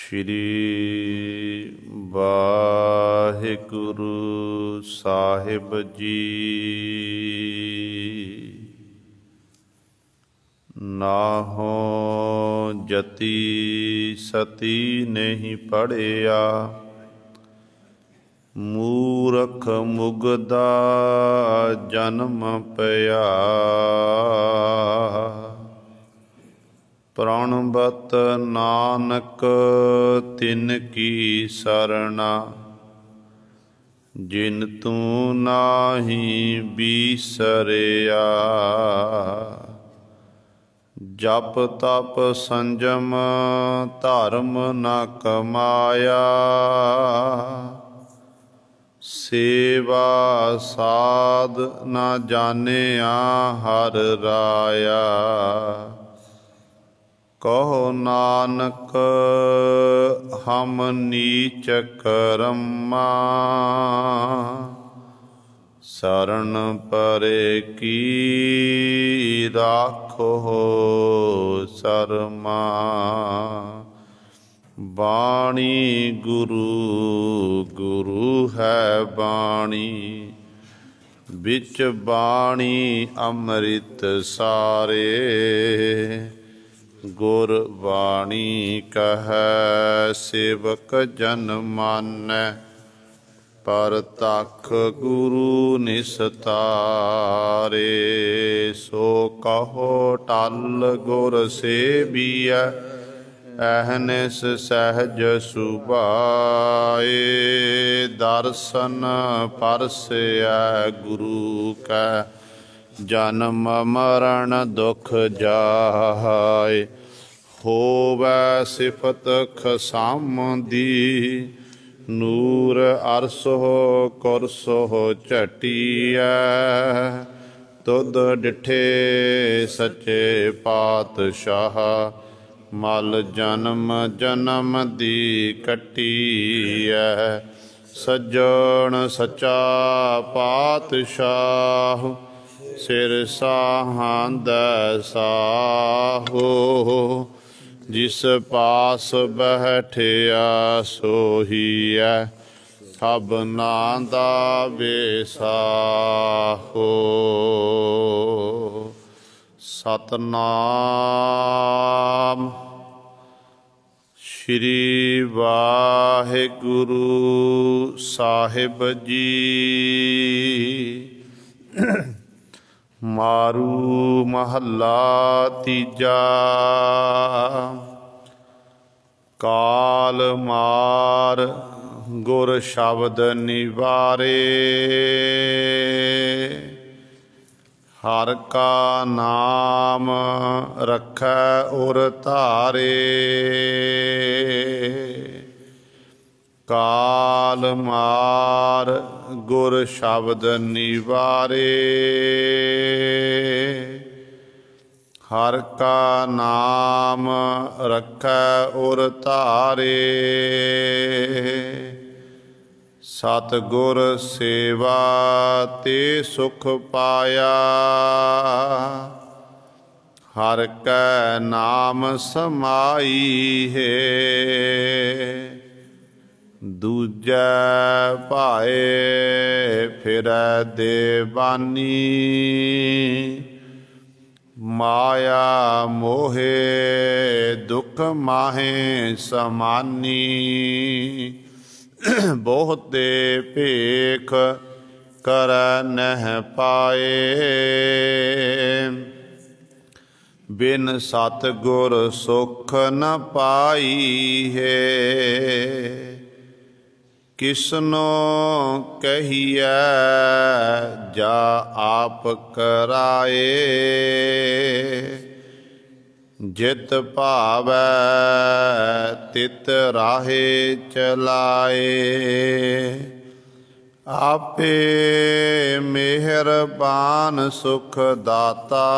ਸ਼੍ਰੀ ਵਾਹਿਗੁਰੂ ਸਾਹਿਬ ਜੀ। ਨਾਹੋ ਜਤੀ ਸਤੀ ਨਹੀਂ ਪੜਿਆ, ਮੂਰਖ ਮੁਗਦਾ ਜਨਮ ਪਿਆ। ਪ੍ਰਣਬਤ ਨਾਨਕ ਤਿਨ ਕੀ ਸਰਣਾ, ਜਿਨ ਤੂੰ ਨਾਹੀ ਬਿਸਰਿਆ। ਜਪ ਤਪ ਸੰਜਮ ਧਰਮ ਨ ਕਮਾਇਆ, ਸੇਵਾ ਸਾਧ ਨ ਜਾਣਿਆ ਹਰਿ ਰਾਇਆ। ਕਹੋ ਨਾਨਕ ਹਮ ਨੀਚ ਕਰਮਾ, ਸਰਣ ਪਰੇ ਕੀ ਰਾਖੋ ਸਰਮਾ। ਬਾਣੀ ਗੁਰੂ ਗੁਰੂ ਹੈ ਬਾਣੀ, ਵਿੱਚ ਬਾਣੀ ਅੰਮ੍ਰਿਤ ਸਾਰੇ। ਗੁਰ ਬਾਣੀ ਕਹੈ ਸੇਵਕ ਜਨ ਮਾਨੈ, ਪਰਤਖ ਗੁਰੂ ਨਿਸਤਾਰੇ। ਸੋ ਕਹੋ ਟਲ ਗੁਰ ਸੇਬੀਐ, ਅਹਨਿਸ ਸਹਿਜ ਸੁਭਾਏ। ਦਰਸ਼ਨ ਪਰਸੈ ਗੁਰੂ ਕੈ, ਜਨਮ ਮਰਨ ਦੁਖ ਜਾਏ। ਹੋਵੈ ਸਿਫਤ ਖਸਮ ਦੀ, ਨੂਰ ਅਰਸੋ ਕੁਰਸੋ ਝਟੀਐ। ਤੁਧ ਡਿਠੇ ਸੱਚੇ ਪਾਤਸ਼ਾਹ, ਮਲ ਜਨਮ ਜਨਮ ਦੀ ਕੱਟੀਐ। ਸੱਜਣ ਸੱਚਾ ਪਾਤਸ਼ਾਹ, ਸਿਰ ਸਾਹਾਂਦੈ ਸਾਹੋ। ਜਿਸ ਪਾਸ ਬੈਠਿਆ ਸੋਹੀਐ, ਸਭਨਾ ਦਾ ਵਿਸਾਹੋ। ਸਤਨਾਮ ਸ਼੍ਰੀ ਵਾਹਿਗੁਰੂ ਸਾਹਿਬ ਜੀ। ਮਾਰੂ ਮਹੱਲਾ ਤੀਜਾ। ਕਾਲ ਮਾਰ ਗੁਰ ਸ਼ਬਦ ਨਿਵਾਰੇ, ਹਰਿ ਕਾ ਨਾਮ ਰਖੈ ਉਰ ਧਾਰੇ। ਕਾਲ ਮਾਰ ਗੁਰ ਸ਼ਬਦ ਨਿਵਾਰੇ, ਹਰਿ ਕਾ ਨਾਮ ਰਖੈ ਉਰ ਧਾਰੇ। ਸਤਿਗੁਰ ਸੇਵਾ ਤੇ ਸੁਖ ਪਾਇਆ, ਹਰਿ ਕੈ ਨਾਮ ਸਮਾਈ ਹੈ। ਦੂਜੈ ਭਾਏ ਫਿਰੈ ਦੇਵਾਨੀ, ਮਾਇਆ ਮੋਹੇ ਦੁਖ ਮਾਹੇ ਸਮਾਨੀ। ਬਹੁਤੇ ਭੇਖ ਕਰੈ ਨਹਿ ਪਾਏ, ਬਿਨ ਸਤਿਗੁਰ ਸੁਖ ਨ ਪਾਈ ਹੈ। ਕਿਸਨੋ ਕਹੀਐ ਜਾ ਆਪ ਕਰਾਏ, ਜਿਤ ਭਾਵੈ ਤਿਤ ਰਾਹੇ ਚਲਾਏ। ਆਪੇ ਮਿਹਰਬਾਨ ਸੁਖ ਦਾਤਾ,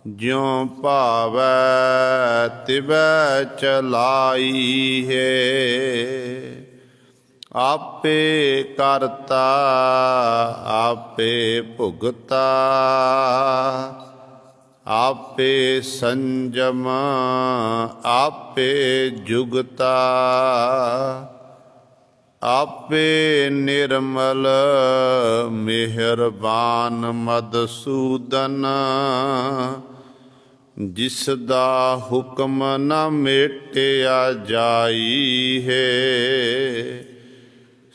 ਜਿਉ ਭਾਵੈ ਤਿਵੈ ਚਲਾਈ ਹੈ। ਆਪੇ ਕਰਤਾ ਆਪੇ ਭੁਗਤਾ, आपे संजम आपे जुगता, आपे निर्मल मेहरबान मधुसूदन, जिसदा हुक्म न मेटिया जाई है।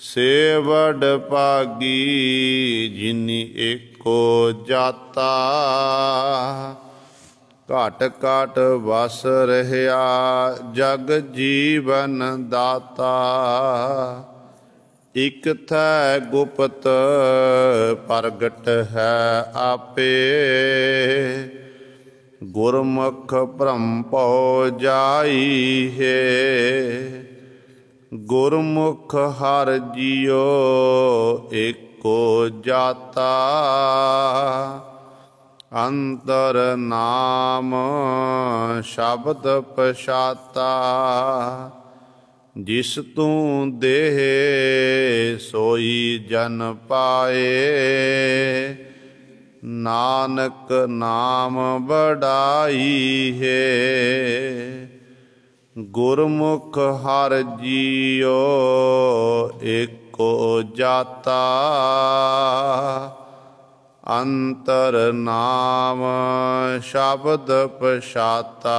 से वड भागी जिनी एको जाता, घट घट वस रहा जग जीवन दाता। इक थै गुप्त प्रगट है आपे, गुरमुख भ्रम भौ जाई है। गुरमुख हर जियो एको जाता, अंतर नाम शब्द पछाता। जिस तू देह सोई जन पाए, नानक नाम बढ़ाई है। गुरमुख हर जियो एको जाता, अंतर नाम शब्द पछाता।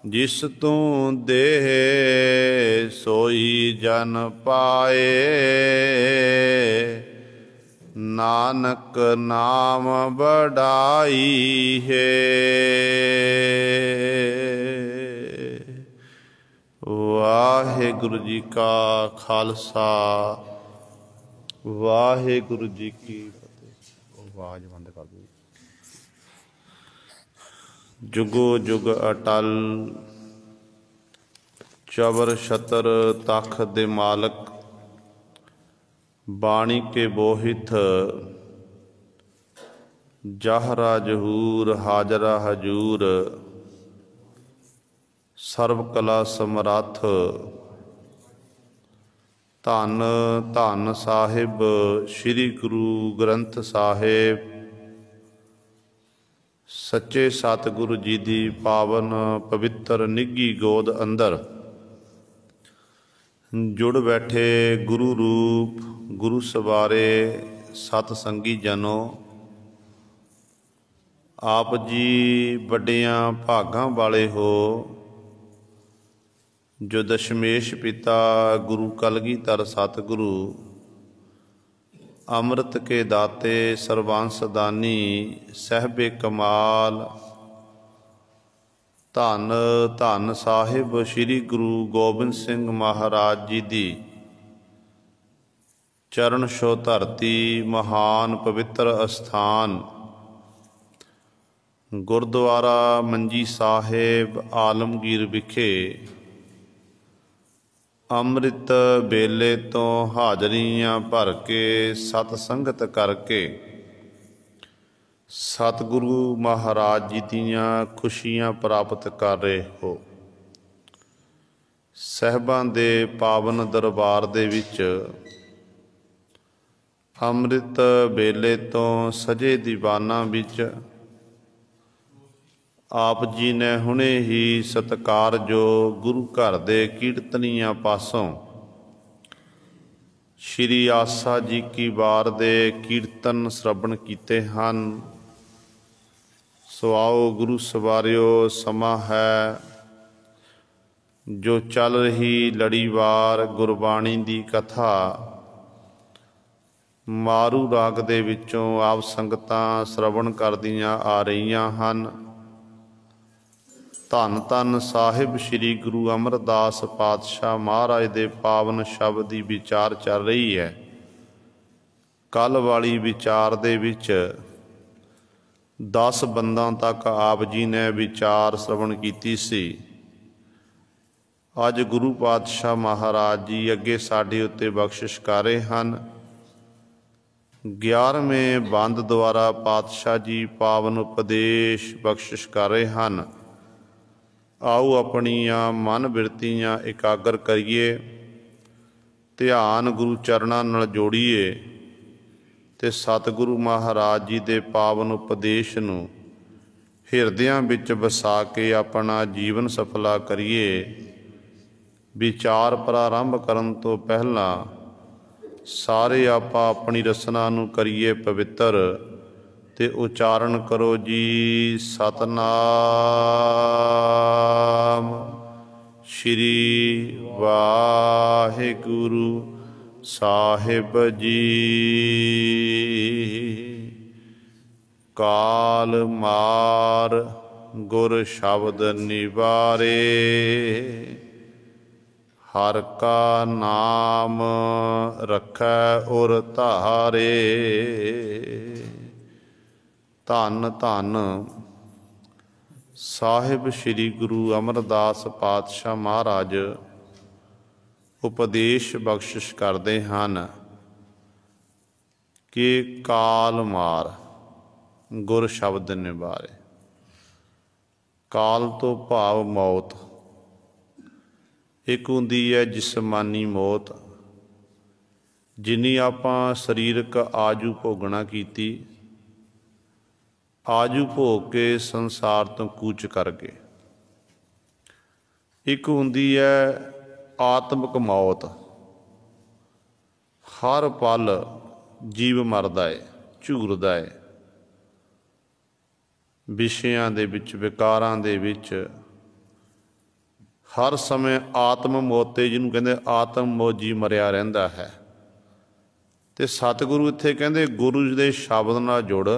जिस तू देह सोई जन पाए, नानक नाम बढ़ाई है। वाहिगुरु जी का खालसा, वाहिगुरु जी की फतेह। आवाज बंद कर दो। जुगो जुग अटल, चबर छतर तख दे मालक, बाणी के बोहित जाहरा जहूर हाजरा हजूर। सर्व कला समरथ धन धन साहिब श्री गुरु ग्रंथ साहिब। सच्चे सतगुरु जी दी पावन पवित्र निघी गोद अंदर जुड़ बैठे गुरु रूप गुरु सवारे सतसंगी जनों। आप जी वड्डियां भागां वाले हो, जो दशमेश पिता गुरु कलगीधर सतगुरु अमृत के दाते सर्वांस दानी सहबे कमाल। धन धन साहिब श्री गुरु गोबिंद सिंह महाराज जी दी चरण छो धरती महान पवित्र अस्थान गुरुद्वारा मंजी साहिब आलमगीर विखे ਅੰਮ੍ਰਿਤ ਵੇਲੇ ਤੋਂ ਹਾਜ਼ਰੀਆਂ ਭਰ ਕੇ ਸਤ ਸੰਗਤ ਕਰਕੇ ਸਤਿਗੁਰੂ ਮਹਾਰਾਜ ਜੀ ਦੀਆਂ ਖੁਸ਼ੀਆਂ ਪ੍ਰਾਪਤ ਕਰ ਰਹੇ ਹੋ। ਸਹਿਬਾਂ ਦੇ ਪਾਵਨ ਦਰਬਾਰ ਦੇ ਵਿੱਚ ਅੰਮ੍ਰਿਤ ਵੇਲੇ ਤੋਂ ਸਜੇ ਦੀਵਾਨਾਂ ਵਿੱਚ आप जी ने हुणे ही सत्कार जो गुरु घर दे कीर्तनिया पासों श्री आसा जी की वार दे कीर्तन श्रवण कीते हन। सो आओ गुरु सवारियो, समा है जो चल रही लड़ीवार गुरबाणी दी कथा मारू राग दे विचों आप संगतां श्रवण करदियां आ रहीआं हन। धन धन साहिब श्री गुरु अमरदास पातशाह महाराज दे पावन शब्द की विचार चल रही है। कल वाली विचार दे विच 10 बंदा तक आप जी ने विचार श्रवण कीती सी। अज गुरु पातशाह महाराज जी अगे साडे उत्ते बख्शिश कर रहे हैं। 11वें बंद द्वारा पातशाह जी पावन उपदेश बख्शिश कर रहे हैं। आओ अपनिया मन बिरतियां एकागर करिए, ध्यान गुरु चरणों नाल जोड़िए ਤੇ ਸਤਿਗੁਰੂ ਮਹਾਰਾਜ ਜੀ ਦੇ ਪਾਵਨ ਉਪਦੇਸ਼ ਨੂੰ ਹਿਰਦਿਆਂ ਵਿੱਚ ਵਸਾ ਕੇ ਆਪਣਾ ਜੀਵਨ ਸਫਲਾ ਕਰੀਏ। ਵਿਚਾਰ ਪ੍ਰਾਰੰਭ ਕਰਨ ਤੋਂ ਪਹਿਲਾਂ ਸਾਰੇ ਆਪਾਂ ਆਪਣੀ ਰਸਨਾ ਨੂੰ ਕਰੀਏ ਪਵਿੱਤਰ ਤੇ ਉਚਾਰਨ ਕਰੋ ਜੀ ਸਤਨਾਮ ਸ਼੍ਰੀ ਵਾਹਿਗੁਰੂ ਸਾਹਿਬ ਜੀ। ਕਾਲ ਮਾਰ ਗੁਰ ਸ਼ਬਦ ਨਿਵਾਰੇ, ਹਰ ਕਾ ਨਾਮ ਰਖੈ ਉਰ ਧਾਰੇ। ਧੰਨ ਧੰਨ ਸਾਹਿਬ ਸ੍ਰੀ ਗੁਰੂ ਅਮਰਦਾਸ ਪਾਤਸ਼ਾਹ ਮਹਾਰਾਜ ਉਪਦੇਸ਼ ਬਖਸ਼ਿਸ਼ ਕਰਦੇ ਹਨ ਕਿ ਕਾਲ ਮਾਰ ਗੁਰ ਸ਼ਬਦ ਨਿਵਾਰੇ। ਕਾਲ ਤੋਂ ਭਾਵ ਮੌਤ। ਇੱਕ ਹੁੰਦੀ ਹੈ ਜਿਸਮਾਨੀ ਮੌਤ, ਜਿੰਨੀ ਆਪਾਂ ਸਰੀਰਕ ਆਜੂ ਭੋਗਣਾ ਕੀਤੀ, ਆਜੂ ਭੋਗ ਕੇ ਸੰਸਾਰ ਤੋਂ ਕੂਚ ਕਰ ਗਏ। ਇੱਕ ਹੁੰਦੀ ਹੈ ਆਤਮਿਕ ਮੌਤ। ਹਰ ਪਲ ਜੀਵ ਮਰਦਾ ਹੈ, ਝੂਰਦਾ ਹੈ, ਵਿਸ਼ਿਆਂ ਦੇ ਵਿੱਚ, ਵਿਕਾਰਾਂ ਦੇ ਵਿੱਚ, ਹਰ ਸਮੇਂ ਆਤਮ ਮੋਤੇ, ਜਿਹਨੂੰ ਕਹਿੰਦੇ ਆਤਮ ਮੋਜੀ ਮਰਿਆ ਰਹਿੰਦਾ ਹੈ। ਤੇ ਸਤਿਗੁਰੂ ਇੱਥੇ ਕਹਿੰਦੇ ਗੁਰੂ ਦੇ ਸ਼ਬਦ ਨਾਲ ਜੁੜ,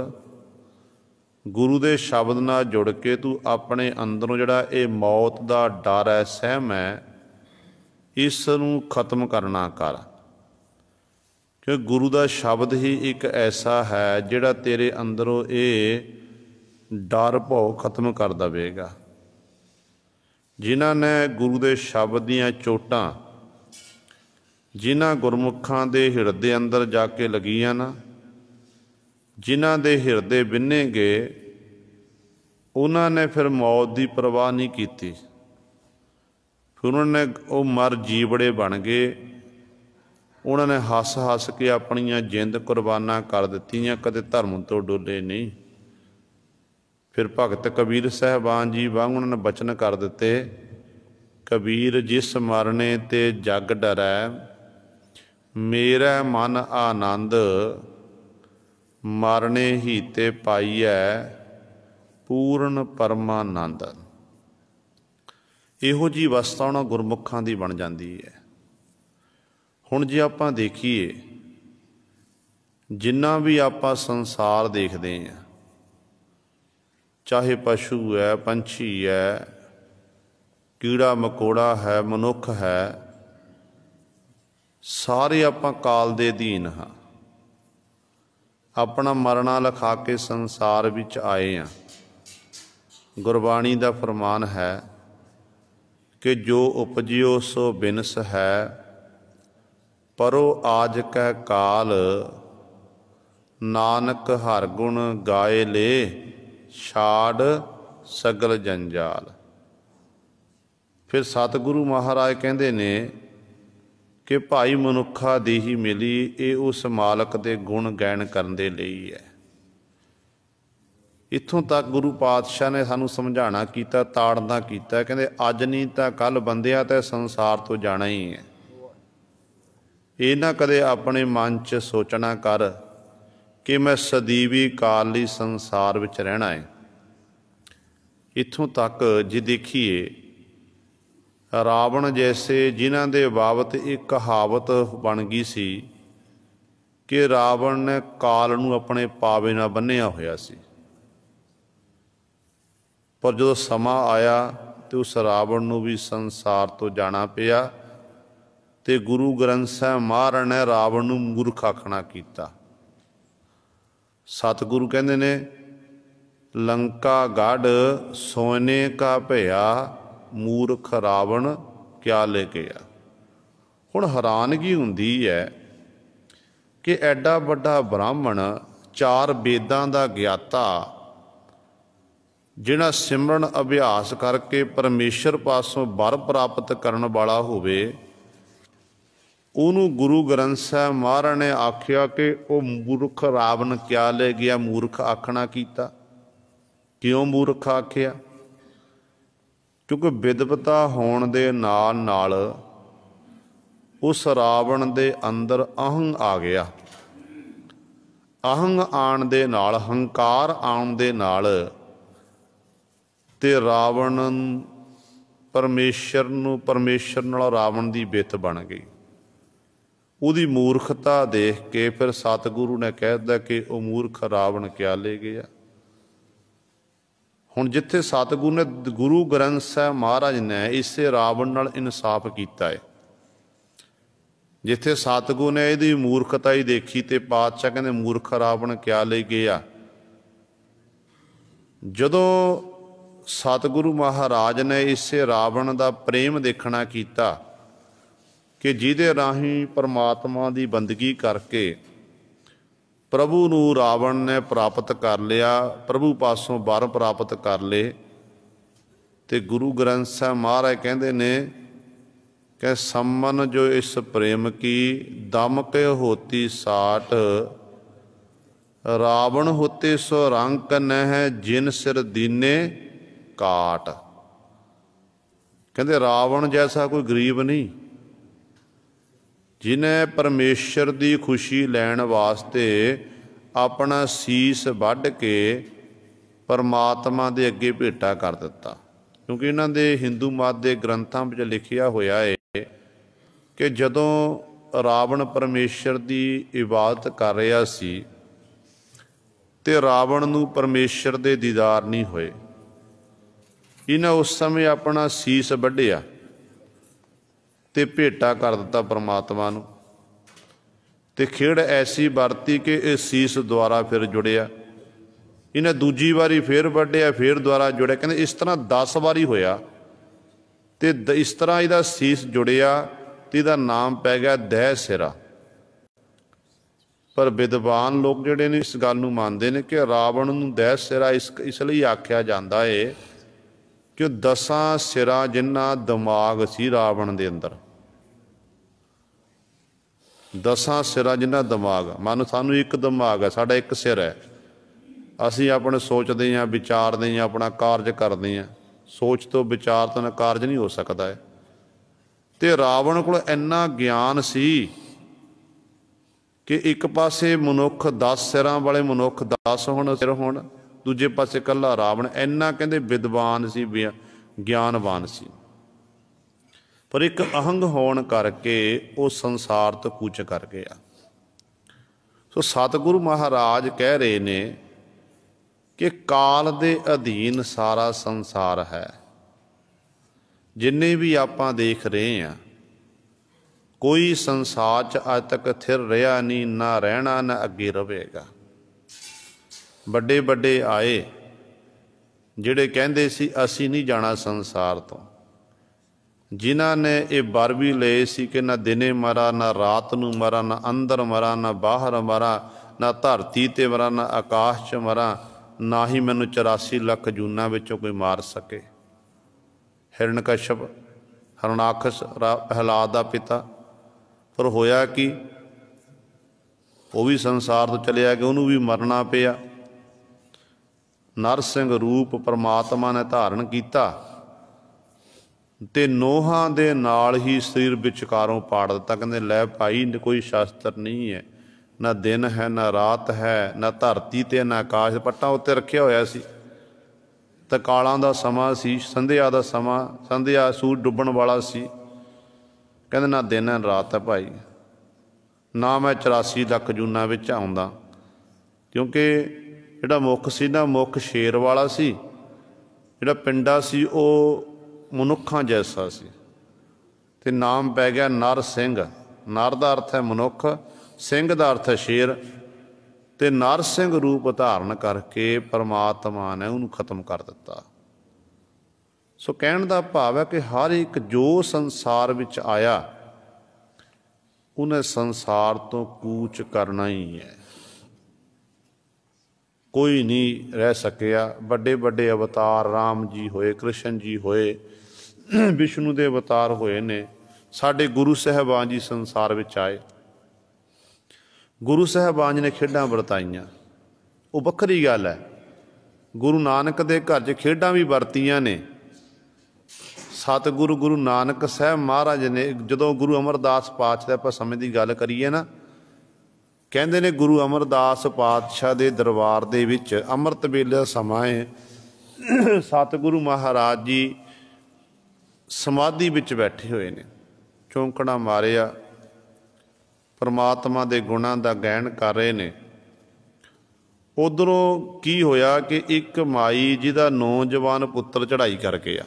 ਗੁਰੂ ਦੇ ਸ਼ਬਦ ਨਾਲ ਜੁੜ ਕੇ ਤੂੰ ਆਪਣੇ ਅੰਦਰੋਂ ਜਿਹੜਾ ਇਹ ਮੌਤ ਦਾ ਡਰ ਹੈ, ਸਹਿਮ ਹੈ, ਇਸ ਨੂੰ ਖਤਮ ਕਰਨਾ ਕਰ। ਕਿ ਗੁਰੂ ਦਾ ਸ਼ਬਦ ਹੀ ਇੱਕ ਐਸਾ ਹੈ ਜਿਹੜਾ ਤੇਰੇ ਅੰਦਰੋਂ ਇਹ ਡਰ ਭਉ ਖਤਮ ਕਰ ਦੇਵੇਗਾ। ਜਿਨ੍ਹਾਂ ਨੇ ਗੁਰੂ ਦੇ ਸ਼ਬਦ ਦੀਆਂ ਚੋਟਾਂ, ਜਿਨ੍ਹਾਂ ਗੁਰਮੁਖਾਂ ਦੇ ਹਿਰਦੇ ਅੰਦਰ ਜਾ ਕੇ ਲੱਗੀਆਂ ਨਾ, ਜਿਨ੍ਹਾਂ ਦੇ ਹਿਰਦੇ ਵਿੰਨੇ ਗਏ, ਉਹਨਾਂ ਨੇ ਫਿਰ ਮੌਤ ਦੀ ਪਰਵਾਹ ਨਹੀਂ ਕੀਤੀ। ਫਿਰ ਉਹਨਾਂ ਨੇ ਉਹ ਮਰ ਜੀਵੜੇ ਬਣ ਗਏ। ਉਹਨਾਂ ਨੇ ਹੱਸ ਹੱਸ ਕੇ ਆਪਣੀਆਂ ਜਿੰਦ ਕੁਰਬਾਨਾਂ ਕਰ ਦਿੱਤੀਆਂ, ਕਦੇ ਧਰਮ ਤੋਂ ਡੋਲੇ ਨਹੀਂ। ਫਿਰ ਭਗਤ ਕਬੀਰ ਸਾਹਿਬਾਨ ਜੀ ਵਾਂਗ ਉਹਨਾਂ ਨੇ ਬਚਨ ਕਰ ਦਿੱਤੇ, ਕਬੀਰ ਜਿਸ ਮਰਨੇ ਤੇ ਜਗ ਡਰੈ, ਮੇਰਾ ਮਨ ਆਨੰਦ, ਮਰਨੇ ਹੀ ਤੇ ਪਾਈਐ ਪੂਰਨ ਪਰਮਾਨੰਦ। ਇਹੋ ਜਿਹੀ ਅਵਸਥਾ ਉਹਨਾਂ ਗੁਰਮੁਖਾਂ ਦੀ ਬਣ ਜਾਂਦੀ ਹੈ। ਹੁਣ ਜੇ ਆਪਾਂ ਦੇਖੀਏ, ਜਿੰਨਾ ਵੀ ਆਪਾਂ ਸੰਸਾਰ ਦੇਖਦੇ ਹਾਂ, ਚਾਹੇ ਪਸ਼ੂ ਹੈ, ਪੰਛੀ ਹੈ, ਕੀੜਾ ਮਕੌੜਾ ਹੈ, ਮਨੁੱਖ ਹੈ, ਸਾਰੇ ਆਪਾਂ ਕਾਲ ਦੇ ਅਧੀਨ ਹਾਂ। ਆਪਣਾ ਮਰਨਾ ਲਿਖਾ ਕੇ ਸੰਸਾਰ ਵਿੱਚ ਆਏ ਹਾਂ। ਗੁਰਬਾਣੀ ਦਾ ਫਰਮਾਨ ਹੈ ਕਿ ਜੋ ਉਪਜਿਓ ਸੋ ਬਿਨਸ ਹੈ, ਪਰੋ ਆਜ ਕੈ ਕਾਲ, ਨਾਨਕ ਹਰ ਗੁਣ ਗਾਏ ਲੇ, ਛਾੜ ਸਗਲ ਜੰਜਾਲ। ਫਿਰ ਸਤਿਗੁਰੂ ਮਹਾਰਾਜ ਕਹਿੰਦੇ ਨੇ ਕਿ ਭਾਈ ਮਨੁੱਖਾ ਦੇਹੀ ਮਿਲੀ, ਇਹ ਉਸ ਮਾਲਕ ਦੇ ਗੁਣ ਗਾਇਨ ਕਰਨ ਦੇ ਲਈ ਹੈ। ਇੱਥੋਂ ਤੱਕ ਗੁਰੂ ਪਾਤਸ਼ਾਹ ਨੇ ਸਾਨੂੰ ਸਮਝਾਉਣਾ ਕੀਤਾ, ਤਾੜਨਾ ਕੀਤਾ। ਕਹਿੰਦੇ ਅੱਜ ਨਹੀਂ ਤਾਂ ਕੱਲ੍ਹ ਬੰਦਿਆ ਤਾਂ ਸੰਸਾਰ ਤੋਂ ਜਾਣਾ ਹੀ ਹੈ। ਇਹ ਨਾ ਕਦੇ ਆਪਣੇ ਮਨ 'ਚ ਸੋਚਣਾ ਕਰ ਕਿ ਮੈਂ ਸਦੀਵੀ ਕਾਲ ਲਈ ਸੰਸਾਰ ਵਿੱਚ ਰਹਿਣਾ ਹੈ। ਇੱਥੋਂ ਤੱਕ ਜੇ ਦੇਖੀਏ, ਰਾਵਣ ਜੈਸੇ ਜਿਨ੍ਹਾਂ ਦੇ ਬਾਬਤ ਇੱਕ ਕਹਾਵਤ ਬਣ ਗਈ ਸੀ ਕਿ ਰਾਵਣ ਨੇ ਕਾਲ ਨੂੰ ਆਪਣੇ ਪਾਵੇ ਨਾਲ ਬੰਨ੍ਹਿਆ ਹੋਇਆ ਸੀ, ਪਰ ਜਦੋਂ ਸਮਾਂ ਆਇਆ ਤੇ ਉਸ ਰਾਵਣ ਨੂੰ ਵੀ ਸੰਸਾਰ ਤੋਂ ਜਾਣਾ ਪਿਆ। ਤੇ ਗੁਰੂ ਗ੍ਰੰਥ ਸਾਹਿਬ ਮਹਾਰਾਜ ਨੇ ਰਾਵਣ ਨੂੰ ਮੂਰਖ ਆਖਣਾ ਕੀਤਾ। ਸਤਿਗੁਰੂ ਕਹਿੰਦੇ ਨੇ, ਲੰਕਾ ਗੜ ਸੋਨੇ ਕਾ ਭਇਆ, ਮੂਰਖ ਰਾਵਣ ਕਿਆ ਲੈ ਗਿਆ। ਹੁਣ ਹੈਰਾਨਗੀ ਹੁੰਦੀ ਹੈ ਕਿ ਐਡਾ ਵੱਡਾ ਬ੍ਰਾਹਮਣ, 4 ਵੇਦਾਂ ਦਾ ਗਿਆਤਾ, ਜਿਹੜਾ ਸਿਮਰਨ ਅਭਿਆਸ ਕਰਕੇ ਪਰਮੇਸ਼ਰ ਪਾਸੋਂ ਵਰ ਪ੍ਰਾਪਤ ਕਰਨ ਵਾਲਾ ਹੋਵੇ, ਉਹਨੂੰ ਗੁਰੂ ਗ੍ਰੰਥ ਸਾਹਿਬ ਮਹਾਰਾਜ ਨੇ ਆਖਿਆ ਕਿ ਉਹ ਮੂਰਖ ਰਾਵਣ ਕਿਆ ਲੈ ਗਿਆ। ਮੂਰਖ ਆਖਣਾ ਕੀਤਾ। ਕਿਉਂ ਮੂਰਖ ਆਖਿਆ? ਕਿਉਂਕਿ ਵਿਦਵਤਾ ਹੋਣ ਦੇ ਨਾਲ ਨਾਲ ਉਸ ਰਾਵਣ ਦੇ ਅੰਦਰ ਅਹੰ ਆ ਗਿਆ। ਅਹੰ ਆਉਣ ਦੇ ਨਾਲ, ਹੰਕਾਰ ਆਉਣ ਦੇ ਨਾਲ ਤੇ ਰਾਵਣ ਪਰਮੇਸ਼ਰ ਨਾਲ ਰਾਵਣ ਦੀ ਬਿੱਤ ਬਣ ਗਈ। ਉਹਦੀ ਮੂਰਖਤਾ ਦੇਖ ਕੇ ਫਿਰ ਸਤਿਗੁਰੂ ਨੇ ਕਹਿ ਦਿੱਤਾ ਕਿ ਉਹ ਮੂਰਖ ਰਾਵਣ ਕਿਆ ਲੈ ਗਿਆ। ਹੁਣ ਜਿੱਥੇ ਸਤਿਗੁਰੂ ਨੇ, ਗੁਰੂ ਗ੍ਰੰਥ ਸਾਹਿਬ ਮਹਾਰਾਜ ਨੇ ਇਸੇ ਰਾਵਣ ਨਾਲ ਇਨਸਾਫ ਕੀਤਾ ਹੈ। ਜਿੱਥੇ ਸਤਿਗੁਰੂ ਨੇ ਇਹਦੀ ਮੂਰਖਤਾ ਹੀ ਦੇਖੀ ਤੇ ਪਾਤਸ਼ਾਹ ਕਹਿੰਦੇ ਮੂਰਖ ਰਾਵਣ ਕਿਆ ਲੈ ਗਿਆ। ਜਦੋਂ ਸਤਿਗੁਰੂ ਮਹਾਰਾਜ ਨੇ ਇਸੇ ਰਾਵਣ ਦਾ ਪ੍ਰੇਮ ਦੇਖਣਾ ਕੀਤਾ ਕਿ ਜਿਹਦੇ ਰਾਹੀਂ ਪਰਮਾਤਮਾ ਦੀ ਬੰਦਗੀ ਕਰਕੇ ਪ੍ਰਭੂ ਨੂੰ ਰਾਵਣ ਨੇ ਪ੍ਰਾਪਤ ਕਰ ਲਿਆ, ਪ੍ਰਭੂ ਪਾਸੋਂ ਵਰ ਪ੍ਰਾਪਤ ਕਰ ਲਏ। ਤੇ ਗੁਰੂ ਗ੍ਰੰਥ ਸਾਹਿਬ ਮਹਾਰਾਜ ਕਹਿੰਦੇ ਨੇ ਕਿ ਸੰਮਨ ਜੋ ਇਸ ਪ੍ਰੇਮ ਕੀ ਦਮ ਕੇ ਹੋਤੀ ਸਾਟ, ਰਾਵਣ ਹੋਤੇ ਸੋ ਰੰਕ ਨਹਿ ਜਿਨ ਸਿਰ ਦੀਨੇ ਕਾਟ। ਕਹਿੰਦੇ ਰਾਵਣ ਜੈਸਾ ਕੋਈ ਗਰੀਬ ਨਹੀਂ, ਜਿਹਨੇ ਪਰਮੇਸ਼ਰ ਦੀ ਖੁਸ਼ੀ ਲੈਣ ਵਾਸਤੇ ਆਪਣਾ ਸੀਸ ਵੱਢ ਕੇ ਪਰਮਾਤਮਾ ਦੇ ਅੱਗੇ ਭੇਟਾ ਕਰ ਦਿੱਤਾ। ਕਿਉਂਕਿ ਇਹਨਾਂ ਦੇ ਹਿੰਦੂ ਮਤ ਦੇ ਗ੍ਰੰਥਾਂ ਵਿੱਚ ਲਿਖਿਆ ਹੋਇਆ ਹੈ ਕਿ ਜਦੋਂ ਰਾਵਣ ਪਰਮੇਸ਼ਰ ਦੀ ਇਬਾਦਤ ਕਰ ਰਿਹਾ ਸੀ ਤੇ ਰਾਵਣ ਨੂੰ ਪਰਮੇਸ਼ਰ ਦੇ ਦੀਦਾਰ ਨਹੀਂ ਹੋਏ। ਇਹਨਾਂ ਉਸ ਸਮੇਂ ਆਪਣਾ ਸੀਸ ਵੱਢਿਆ ਤੇ ਭੇਟਾ ਕਰ ਦਿੱਤਾ ਪਰਮਾਤਮਾ ਨੂੰ। ਤੇ ਖੇਡ ਐਸੀ ਵਰਤੀ ਕਿ ਇਹ ਸੀਸ ਦੁਆਰਾ ਫਿਰ ਜੁੜਿਆ। ਇਹਨੇ ਦੂਜੀ ਵਾਰੀ ਫੇਰ ਵੱਢਿਆ, ਫੇਰ ਦੁਆਰਾ ਜੁੜਿਆ। ਕਹਿੰਦੇ ਇਸ ਤਰ੍ਹਾਂ 10 ਵਾਰੀ ਹੋਇਆ ਤੇ ਇਸ ਤਰ੍ਹਾਂ ਇਹਦਾ ਸੀਸ ਜੁੜਿਆ ਤੇ ਇਹਦਾ ਨਾਮ ਪੈ ਗਿਆ ਦਹਿ ਸਿਰਾ। ਪਰ ਵਿਦਵਾਨ ਲੋਕ ਜਿਹੜੇ ਨੇ ਇਸ ਗੱਲ ਨੂੰ ਮੰਨਦੇ ਨੇ ਕਿ ਰਾਵਣ ਨੂੰ ਦਹਿ ਸਿਰਾ ਇਸ ਲਈ ਆਖਿਆ ਜਾਂਦਾ ਹੈ ਕਿ 10 ਸਿਰਾਂ ਜਿੰਨਾ ਦਿਮਾਗ ਸੀ ਰਾਵਣ ਦੇ ਅੰਦਰ। 10 ਸਿਰਾਂ ਜਿੰਨਾ ਦਿਮਾਗ। ਮੰਨ ਸਾਨੂੰ ਇੱਕ ਦਿਮਾਗ ਹੈ, ਸਾਡਾ ਇੱਕ ਸਿਰ ਹੈ। ਅਸੀਂ ਆਪਣੇ ਸੋਚਦੇ ਹਾਂ, ਵਿਚਾਰਦੇ ਹਾਂ, ਆਪਣਾ ਕਾਰਜ ਕਰਦੇ ਹਾਂ। ਸੋਚ ਤੋਂ ਵਿਚਾਰ ਤੋਂ ਕਾਰਜ ਨਹੀਂ ਹੋ ਸਕਦਾ ਹੈ। ਤੇ ਰਾਵਣ ਕੋਲ ਇੰਨਾ ਗਿਆਨ ਸੀ ਕਿ ਇੱਕ ਪਾਸੇ ਮਨੁੱਖ 10 ਸਿਰਾਂ ਵਾਲੇ ਮਨੁੱਖ 10 ਹੋਣ ਸਿਰ ਹੋਣ, ਦੂਜੇ ਪਾਸੇ ਇਕੱਲਾ ਰਾਵਣ। ਇੰਨਾ ਕਹਿੰਦੇ ਵਿਦਵਾਨ ਸੀ, ਗਿਆਨਵਾਨ ਸੀ। ਪਰ ਇੱਕ ਅਹੰਗ ਹੋਣ ਕਰਕੇ ਉਹ ਸੰਸਾਰ ਤੋਂ ਕੂਚ ਕਰ ਗਿਆ। ਸੋ ਸਤਿਗੁਰੂ ਮਹਾਰਾਜ ਕਹਿ ਰਹੇ ਨੇ ਕਿ ਕਾਲ ਦੇ ਅਧੀਨ ਸਾਰਾ ਸੰਸਾਰ ਹੈ। ਜਿੰਨੇ ਵੀ ਆਪਾਂ ਦੇਖ ਰਹੇ ਹਾਂ, ਕੋਈ ਸੰਸਾਰ 'ਚ ਅੱਜ ਤੱਕ ਥਿਰ ਰਿਹਾ ਨਹੀਂ, ਨਾ ਰਹਿਣਾ, ਨਾ ਅੱਗੇ ਰਹੇਗਾ। ਵੱਡੇ ਵੱਡੇ ਆਏ ਜਿਹੜੇ ਕਹਿੰਦੇ ਸੀ ਅਸੀਂ ਨਹੀਂ ਜਾਣਾ ਸੰਸਾਰ ਤੋਂ, ਜਿਨ੍ਹਾਂ ਨੇ ਇਹ ਵਰ ਵੀ ਲਏ ਸੀ ਕਿ ਨਾ ਦਿਨੇ ਮਰਾਂ, ਨਾ ਰਾਤ ਨੂੰ ਮਰਾਂ, ਨਾ ਅੰਦਰ ਮਰਾਂ, ਨਾ ਬਾਹਰ ਮਰਾਂ, ਨਾ ਧਰਤੀ 'ਤੇ ਮਰਾਂ, ਨਾ ਆਕਾਸ਼ 'ਚ ਮਰਾਂ, ਨਾ ਹੀ ਮੈਨੂੰ 84 ਲੱਖ ਜੂਨਾਂ ਵਿੱਚੋਂ ਕੋਈ ਮਾਰ ਸਕੇ। ਹਿਰਣਕਸ਼ਪ, ਹਰਣਾਕਸ਼ ਪ੍ਰਹਿਲਾਦ ਦਾ ਪਿਤਾ। ਪਰ ਹੋਇਆ ਕੀ? ਉਹ ਵੀ ਸੰਸਾਰ ਤੋਂ ਚਲਿਆ ਗਿਆ, ਉਹਨੂੰ ਵੀ ਮਰਨਾ ਪਿਆ। ਨਰਸਿੰਘ ਰੂਪ ਪਰਮਾਤਮਾ ਨੇ ਧਾਰਨ ਕੀਤਾ ਤੇ ਨੋਹਾਂ ਦੇ ਨਾਲ ਹੀ ਸਰੀਰ ਵਿਚਕਾਰੋਂ ਪਾੜ ਦਿੱਤਾ। ਕਹਿੰਦੇ ਲੈ ਭਾਈ, ਕੋਈ ਸ਼ਾਸਤਰ ਨਹੀਂ ਹੈ, ਨਾ ਦਿਨ ਹੈ, ਨਾ ਰਾਤ ਹੈ, ਨਾ ਧਰਤੀ ਤੇ ਨਾ ਆਕਾਸ਼। ਪੱਟਾਂ ਉੱਤੇ ਰੱਖਿਆ ਹੋਇਆ ਸੀ। ਤਾਂ ਕਾਲਾਂ ਦਾ ਸਮਾਂ ਸੀ, ਸੰਧਿਆ ਦਾ ਸਮਾਂ, ਸੰਧਿਆ ਸੂਰਜ ਡੁੱਬਣ ਵਾਲਾ ਸੀ। ਕਹਿੰਦੇ ਨਾ ਦਿਨ ਹੈ, ਰਾਤ ਹੈ ਭਾਈ, ਨਾ ਮੈਂ 84 ਲੱਖ ਜੂਨਾਂ ਵਿੱਚ ਆਉਂਦਾ। ਕਿਉਂਕਿ ਜਿਹੜਾ ਮੁੱਖ ਸੀ ਨਾ, ਮੁੱਖ ਸ਼ੇਰ ਵਾਲਾ ਸੀ। ਜਿਹੜਾ ਪਿੰਡਾ ਸੀ ਉਹ ਮਨੁੱਖਾਂ ਜੈਸਾ ਸੀ। ਤੇ ਨਾਮ ਪੈ ਗਿਆ ਨਰ ਸਿੰਘ। ਨਰ ਦਾ ਅਰਥ ਹੈ ਮਨੁੱਖ, ਸਿੰਘ ਦਾ ਅਰਥ ਹੈ ਸ਼ੇਰ। ਤੇ ਨਰ ਸਿੰਘ ਰੂਪ ਧਾਰਨ ਕਰਕੇ ਪਰਮਾਤਮਾ ਨੇ ਉਹਨੂੰ ਖਤਮ ਕਰ ਦਿੱਤਾ। ਸੋ ਕਹਿਣ ਦਾ ਭਾਵ ਹੈ ਕਿ ਹਰ ਇੱਕ ਜੋ ਸੰਸਾਰ ਵਿੱਚ ਆਇਆ ਉਹਨੇ ਸੰਸਾਰ ਤੋਂ ਕੂਚ ਕਰਨਾ ਹੀ ਹੈ। ਕੋਈ ਨਹੀਂ ਰਹਿ ਸਕਿਆ। ਵੱਡੇ ਵੱਡੇ ਅਵਤਾਰ ਰਾਮ ਜੀ ਹੋਏ, ਕ੍ਰਿਸ਼ਨ ਜੀ ਹੋਏ, ਵਿਸ਼ਨੂੰ ਦੇ ਅਵਤਾਰ ਹੋਏ ਨੇ, साडे गुरु साहिबान जी संसार विच आए। गुरु साहिबान जी ने खेडां वरताईयां, वो वक्खरी गल है। गुरु नानक दे घर च खेडां भी वरतियां ने। सतगुरु गुरु नानक साहब महाराज ने जदों गुरु अमरदास पातशाह आपां समय की गल करिए ना, कहंदे ने गुरु अमरदास पातशाह दे दरबार दे विच अमृत वेले दा समां है, सतगुरु महाराज जी समाधि विच बैठे हुए ने, चौंकड़ा मारिया, परमात्मा दे गुणां दा गैन कर रहे ने। उधरों की होया कि एक माई जिहदा नौजवान पुत्र चढ़ाई कर गया,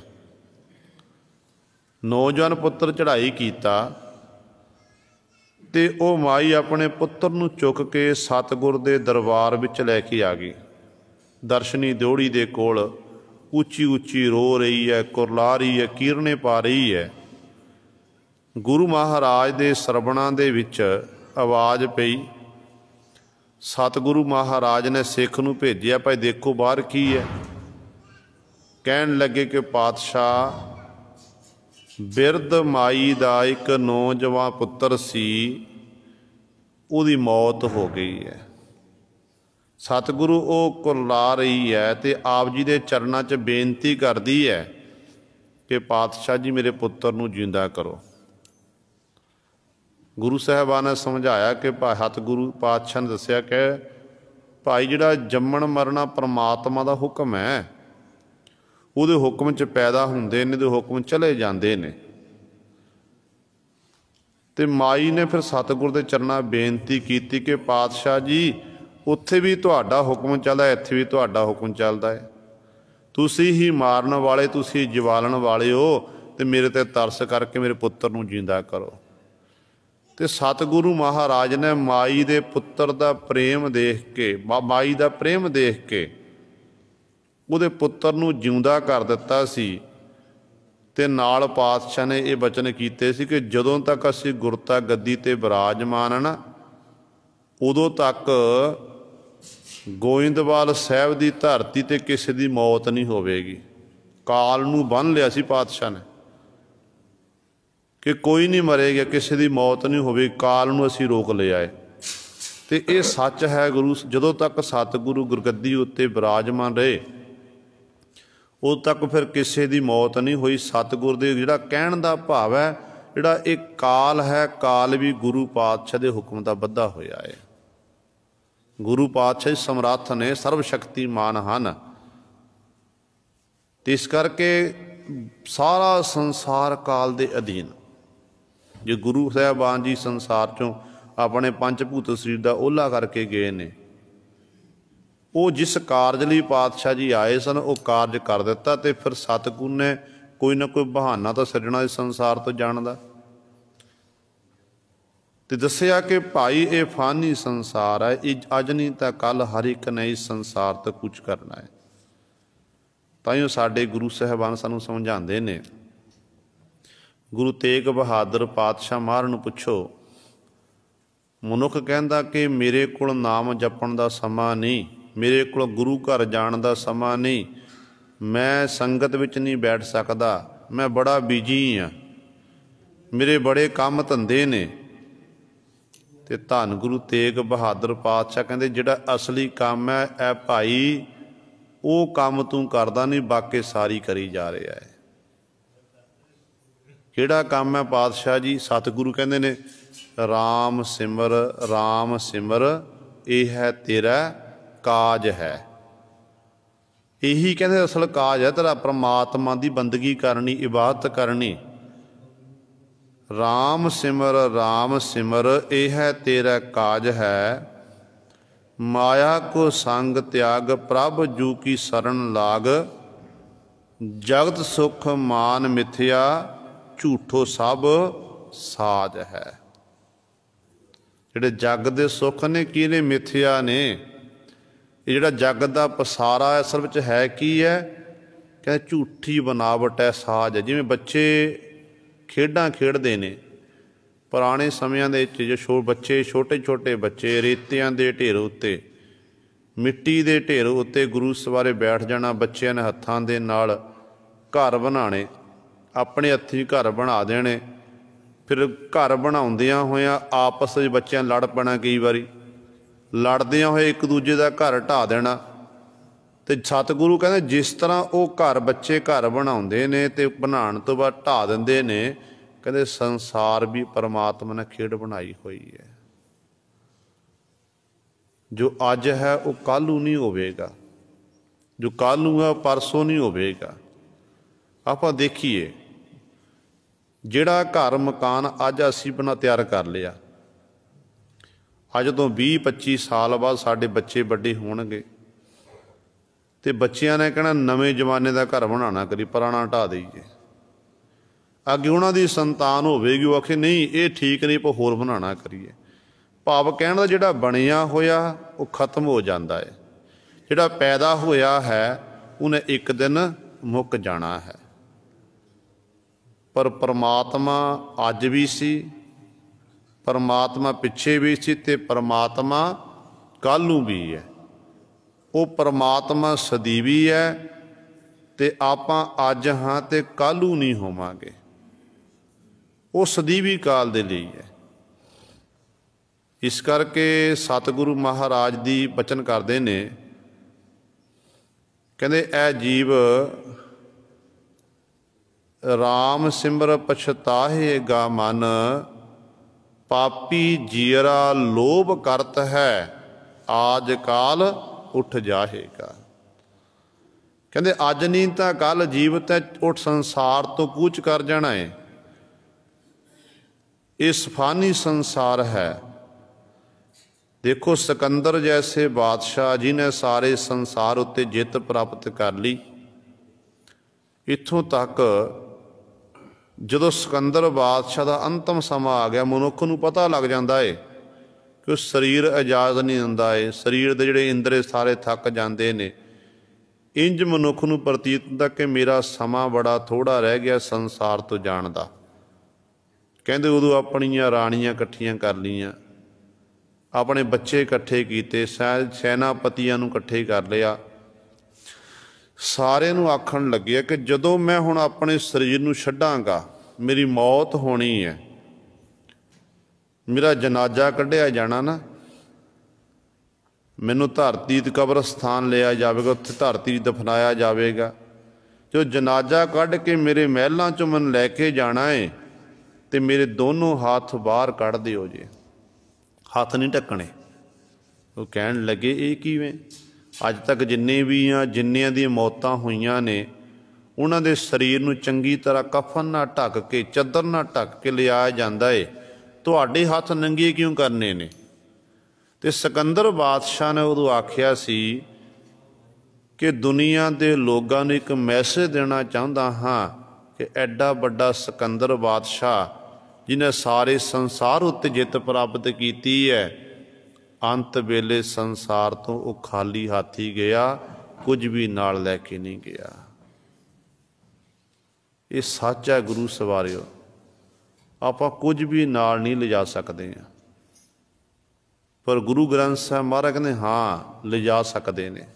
नौजवान पुत्र चढ़ाई कीता ते ओ माई अपने पुत्र नूं चुक के सतगुर दे दरबार विच लैके आ गई। दर्शनी द्योड़ी दे कोल उच्ची उच्ची रो रही है, कुरला रही है, कीरने पा रही है। गुरु महाराज दे सरवणां दे विच आवाज़ पई। सतगुरु महाराज ने सिख नूं भेजिया, भाई देखो बाहर की है। कहन लगे कि पातशाह, बिरध माई दा एक नौजवान पुत्र सी, उहदी मौत हो गई है। सतगुरु वो कुरला रही है तो आप जी दे चरनां च बेनती करदी है कि पातशाह जी मेरे पुत्र नूं जिंदा करो। गुरु साहिबान ने समझाया कि सतगुरु पातशाह ने दस्सिया कि भाई जिहड़ा जम्मण मरना परमात्मा दा हुक्म है, उहदे हुक्म च पैदा हुंदे ने, उहदे हुक्म चले जांदे ने। ते माई ने फिर सतगुर दे चरनां बेनती कीती कि पातशाह जी उत्थे भी तुहाडा हुक्म चलदा, इत्थे भी तुहाडा हुक्म चलदा है। तुसीं ही मारन वाले, तुसीं जवालण वाले हो, ते मेरे ते तरस करके मेरे पुत्र नूं जिंदा करो। ते सतगुरु महाराज ने माई दे पुत्र दा प्रेम देख के, माई दा प्रेम देख के उहदे पुत्र नूं जिउंदा कर दिता सी। ते नाल पातशाह ने ये बचन कीते सी कि जदों तक असीं गुरता गद्दी ते विराजमान ना, उदों तक गोइंदवाल साहब की धरती ते किसी की मौत नहीं होवेगी। काल नूं बन लिया सी पातशाह ने कि कोई नहीं मरेगा, किसी की मौत नहीं होवेगी, काल नूं असीं रोक लिया है। ते ये सच है। गुरु जदों तक सतगुरु गुरगद्दी उत्ते विराजमान रहे, उदों तक फिर किसी की मौत नहीं हुई। सतगुर दे जिहड़ा कहण दा भाव है, जिहड़ा एक काल है, काल भी गुरु पातशाह दे हुक्म दा बद्धा होया है। गुरु पातशाह समर्थ ने, सर्व शक्तिमान हन। इस करके सारा संसार काल दे अधीन। जे गुरु साहिबान जी संसार चों अपने पंचभूत शरीर का ओला करके गए ने, वो जिस कारज लई पातशाह जी आए सन वो कारज कर दिता। तो फिर सतगुर ने कोई ना कोई बहाना तो सजना इस संसार तो जाण दा। ते दस्सिया कि भाई ये फानी संसार है, अज नहीं तो कल हर एक ने इस संसार तो कुछ करना है। ताइयों साडे गुरु साहिबान सानूं समझाते ने। गुरु तेग बहादुर पातशाह महाराज नूं पुछो, मनुख कहंदा कि मेरे कोल नाम जपण दा समा नहीं, मेरे कोल गुरु घर जाण दा समा नहीं, मैं संगत विच नहीं बैठ सकदा, मैं बड़ा बिजी हाँ, मेरे बड़े काम धंधे ने। ते धन गुरु तेग बहादुर पातशाह कहंदे जिहड़ा असली काम है ए भाई वो काम तू करदा नहीं, बाकी सारी करी जा रहा है। किहड़ा काम है पातशाह जी? सतगुरु कहंदे ने राम सिमर, राम सिमर, यह है तेरा काज है। यही कहंदे असल काज है तेरा, परमात्मा की बंदगी करनी, इबादत करनी। राम सिमर, राम सिमर, यह है तेरा काज है। माया को संग त्याग, प्रभ जू की शरण लाग। जगत सुख मान मिथ्या, झूठो सब साज है। जिहड़े जग दे सुख ने की ने? मिथ्या ने। ये जिहड़ा जग दा पसारा है असल विच है की है? कहते झूठी बनावट है, साज है। जिवें बच्चे खेडां खेडदे ने पुराने समयां दे विच, जो बच्चे छोटे छोटे बच्चे रेतियां दे ढेर उत्ते, मिट्टी दे ढेर उत्ते गुरु सवारे बैठ जाना। बच्चों ने हत्थां दे नाल घर बनाने, अपने हत्थीं घर बना देने फिर घर बनाउंदियां होइयां आपस में बच्चों लड़ पैना, कई बारी लड़दियां होए एक दूजे का घर ढा देना। तो सतगुरु कहते जिस तरह वो घर बच्चे घर बनाउंदे ने ते बनाने तो बाद ढा दिंदे ने, कहते संसार भी परमात्मा ने खेड बनाई हुई है। जो अज है वो कल नूं नहीं होवेगा, जो कल नूं है परसों नहीं होवेगा। आपां देखिए जिहड़ा घर मकान अज असीं बना तैयार कर लिया, अज तो 20-25 साल बाद साडे बच्चे बड़े होणगे ते बच्चियां ने कहना नवें जमाने का घर बनाना करी, पुराना ढा दईए। अगे उन्हां दी संतान होवेगी, वो आखे नहीं ये ठीक नहीं, पर होर बनाना करिए। भाव कहण दा जिहड़ा बणिया होया वो खत्म हो जाता है, जिहड़ा पैदा होया है उन्हें एक दिन मुक जाना है। पर परमात्मा अज भी सी, परमात्मा पिछे भी सी ते परमात्मा कल नूं भी है। वो परमात्मा सदीवी है ते आपां अज हाँ ते कल नूं नहीं होवांगे। वो सदीवी काल दे लई है। इस करके सतगुरु महाराज दी बचन करते ने, कहते ऐ जीव राम सिमर पछताहेगा मन, पापी जीरा लोभ करत है, आज काल उठ जाएगा। कहते अज नहीं तो कल जीवत है उठ संसार तो कूच कर जाना है। इस फानी संसार है। देखो सिकंदर जैसे बादशाह जिन्हें सारे संसार उत्ते जित प्राप्त कर ली, इत्थों तक जदों सिकंदर बादशाह का अंतिम समा आ गया, मनुख नूं पता लग जाता है कि शरीर इजाज़त नहीं दिंदा है, शरीर के जिहड़े इंद्रे सारे थक जाते हैं। इंज मनुख नूं प्रतीत हुंदा कि मेरा समा बड़ा थोड़ा रह गया संसार तो जाण दा। कहंदे उदों अपणियां राणियां इकट्ठियां कर लियां, अपने बच्चे इकट्ठे किए, सैनापतियां नूं इकट्ठे कर लिया। सारे नूं आखण लगे कि जदों मैं हुण अपने शरीर नूं छड्डांगा, मेरी मौत होनी है, मेरा जनाजा कढ़िया जाना ना, मैनू धरती कब्रस्तान लिया जाएगा, उत्थे धरती दफनाया जाएगा। जो जनाजा कढ़ के मेरे महलों चों मैनूं लैके जाना है तो मेरे दोनों हाथ बाहर कढ़ दिओ जे, हाथ नहीं ढकने। वो कहन लगे ये किवें? अज तक जिन्ने भी जिन्नियां दी मौतां होईयां ने उन्हां दे शरीर नूं चंगी तरह कफन ना ढक के, चादर ना ढक के लियाया जांदा है, तुहाडे हाथ नंगे क्यों करने ने? ते सिकंदर बादशाह ने उदों आखिया सी कि दुनिया दे लोगां नूं एक मैसेज देना चाहुंदा हाँ कि एडा वड्डा सिकंदर बादशाह जिन्हें सारे संसार उत्ते जित प्राप्त की है, अंत वेले संसार तो वो खाली हाथी गया, कुछ भी नाल लैके नहीं गया। ये सच है गुरु सवारियो, आपां कुछ भी नाल नहीं ले जा सकते हैं, पर गुरु ग्रंथ साहब महाराज कहते हाँ ले जा सकते हैं।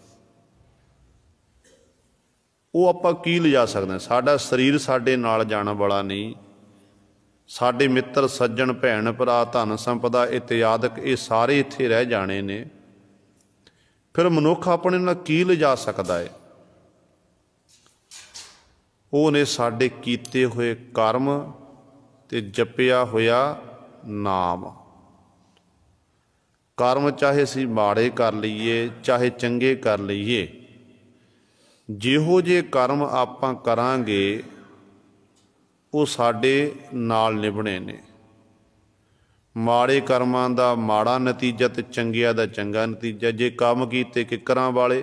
वो आपां की ले जा सकते हैं? साडा शरीर साडे नाल जाण वाला नहीं, साडे मित्र सज्जन भैन भरा धन संपदा इत्यादक ये सारे इत्थे रह जाने ने। फिर मनुख अपने नाल की ले जा सकता है? वो ने साडे कीते हुए कर्म ते जपिया होया नाम। कर्म चाहे असीं माड़े कर लईए चाहे चंगे कर लईए, जिहो जे कर्म आपां करांगे वो साडे नाल निभणे ने। माड़े कर्मां दा माड़ा नतीजा ते चंगिया दा चंगा नतीजा। जे काम कीते किकरां वाले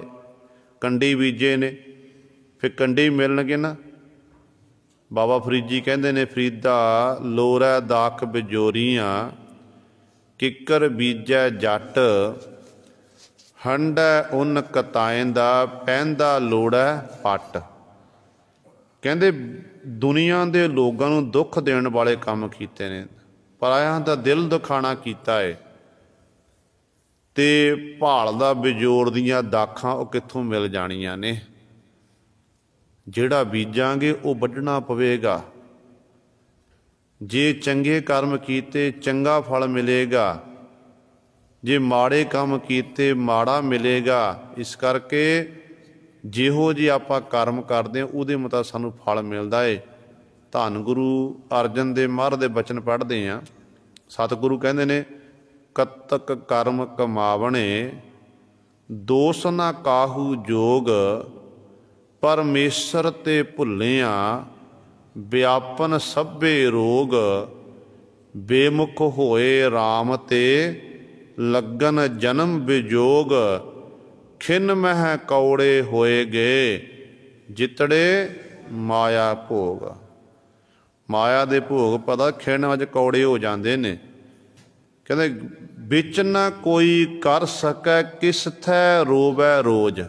कंडी बीजे ने फिर कंडी मिलणगे ना। बाबा फरीद जी कहंदे ने, फरीदा लोरै दाख बिजोरियां, किकर बीजै जट, हंडै उन कताएं दा, पैंदा लोड़ै पट। कहंदे दुनिया दे लोगों नूं दुख देण वाले काम कीते ने, परायां दा दिल दुखाना कीता है, ते भाल दा बिजोर दियां दाखां वो कित्थों मिल जाणियां ने। जिहड़ा बीजांगे वो वड्ढना पवेगा। जे चंगे कर्म कीते चंगा फल मिलेगा, जे माड़े काम कीते माड़ा मिलेगा। इस करके जिहो जी आपां कर्म करते हैं उहदे मुताबिक सानूं फल मिलता है। धन गुरु अर्जन देव महाराज दे बचन पढ़ते हैं, सतगुरु कहते ने कतक कर्म कमावणे दोष ना काहू जोग, परमेश्वर ते भुल्लिया व्यापन सभे रोग, बेमुख होए राम ते लगन जन्म विजोग, खिन मह कौड़े होए गए जितड़े माया भोग। माया दे भोग पता खिन अज कौड़े हो जाते ने। कहते बिच ना कोई कर सकै किस थै रोवै रोज।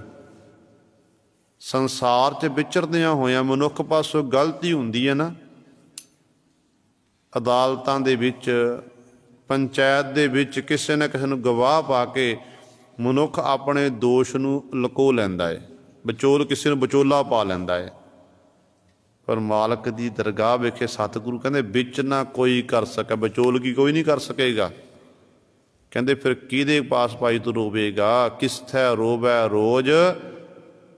संसार च विचरदियां होया मनुख पासों गलती हुंदी है ना, अदालतां दे विच पंचायत दे विच किसी न किसी नूं गवाह पा के मनुख अपने दोष नूं लुको लैंदा है, विचोल किसी नूं विचोला पा लैंदा है। पर मालक दी दरगाह विखे सतगुरु कहंदे विच ना कोई कर सके, विचोलगी कोई नहीं कर सकेगा। कहंदे फिर किहदे पास पाई तू रोवेगा, किस थै रोवै रोज।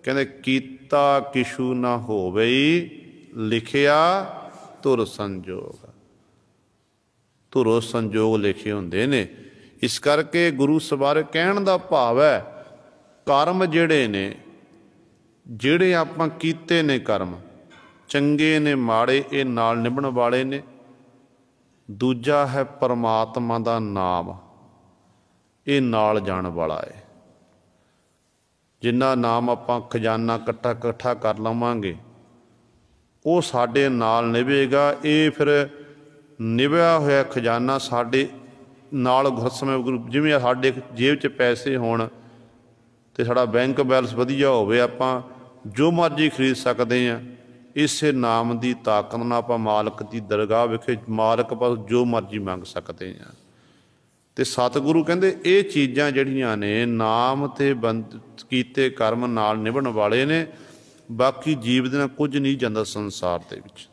कहंदे कीता किशु ना होवई, लिखिया धुर संजोग। धुरो संजोग लिखे हुंदे ने। इस करके गुरु सवारे कहण दा भाव है कर्म जिहड़े ने, जिहड़े आपां कीते ने कर्म चंगे ने माड़े ये नाल निभण वाले ने। दूजा है परमात्मा दा नाम, ये नाल जाण वाला है। जिन्ना नाम आपां खजाना कट्ठा कर लवांगे वो साडे नाल निभेगा। ये फिर निभया होया खजाना साडे नाल समय जिवें साडे जेब च पैसे होण ते साडा बैंक बैलेंस वधिया होवे, आपां जो मर्जी खरीद सकते हैं। इसे नाम की ताकत नाल आपां मालक की दरगाह विखे मालक पास जो मर्जी मंग सकते हैं। तो सतगुरु कहंदे ये चीज़ां जिहड़ियां ने नाम ते बंद कीते कर्म नाल निभण वाले ने। बाकी जीव दे नाल कुछ नहीं जांदा संसार दे विच।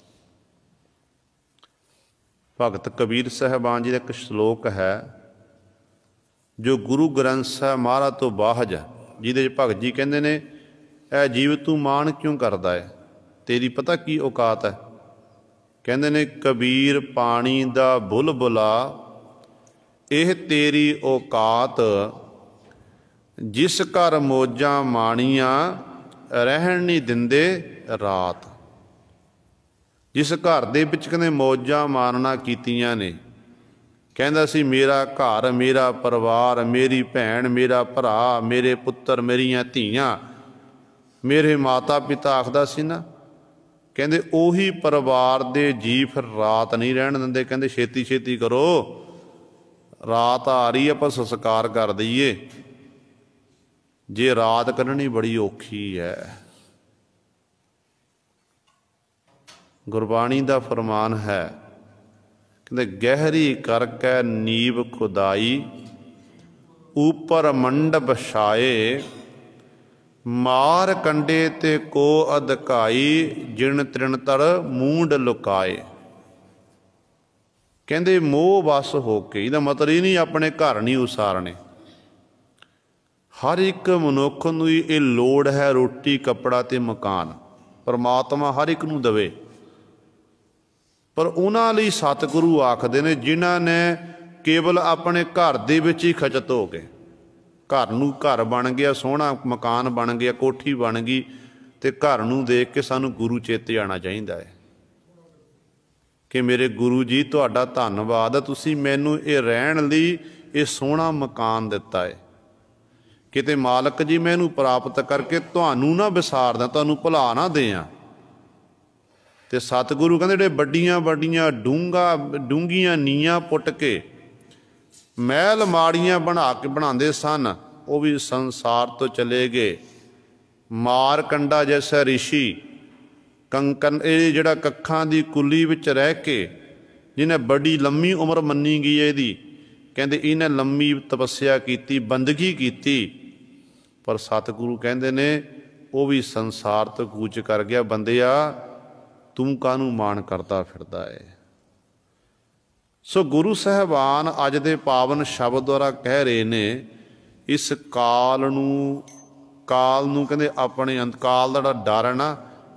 भगत कबीर साहिबान जी का एक श्लोक है जो गुरु ग्रंथ साहिब महाराज तो बाहज है, जिहदे भगत जी कहंदे ने ऐ जीव तू मान क्यों करदा है, तेरी पता की औकात है। कहंदे ने कबीर पानी दा बुलबुला एह तेरी औकात, जिस घर मौजां माणियां रहन नहीं दिंदे रात। जिस घर दे विच कहंदे मौजां मारना कीतियां ने, कहंदा सी मेरा घर मेरा परिवार मेरी भैन मेरा भरा मेरे पुत्तर मेरियां धीआं मेरे माता पिता आखदा सी ना। कहंदे उही परिवार दे जी फिर रात नहीं रहन दिंदे। कहंदे छेती छेती करो रात आ रही है, आपां संस्कार कर दईए। जे रात कढ़नी बड़ी औखी है। गुरबाणी दा फरमान है कहते गहरी करके नीव खुदाई, ऊपर मंडप छाए, मार कंडे ते को अधकाई, जिन तृण तड़ मूंड लुकाए। कहते मोह बस होके, इहदा मतलब ये नहीं अपने घर नहीं उसारने। हर एक मनुख नूं ये लोड़ है रोटी कपड़ा ते मकान, परमात्मा हर एक नूं दवे। पर उन्हां लई सतगुरु आखदे ने जिन्हां ने केवल अपने घर दे विच ही खचत हो गए, घर नूं घर बन गया सोहना मकान बन गया कोठी बन गई, तो घर नूं देख के सानूं गुरु चेते आना चाहिए है कि मेरे गुरु जी तुहाडा धन्नवाद है, तुसीं मैनूं ये रहण लई ये सोहना मकान दिता है। किते मालक जी मैं इहनूं प्राप्त करके तुहानूं ना विसारदा, तुहानूं भुला ना देआं। ते सतगुरु कहंदे जिहड़े वड्डियां वड्डियां डूंघियां नीआं पुट के महल माड़ियां बनांदे सन, वो भी संसार तो चले गए। मारकंडा जैसा ऋषि कंकन ये जिहड़ा कखां दी कुली विच रह के जिन्हें बड़ी लंमी उम्र मन्नी गई है इहदी, कहंदे इन्हें लंमी तपस्या की बंदगी की, पर सतगुरु कहंदे ने वो भी संसार तो कूच कर गया। बंदिया तू कानू मान करता फिरदा है। सो गुरु साहबान अज दे पावन शब्द द्वारा कह रहे ने, इस काल नूं कहंदे अपने काल दा डर है ना,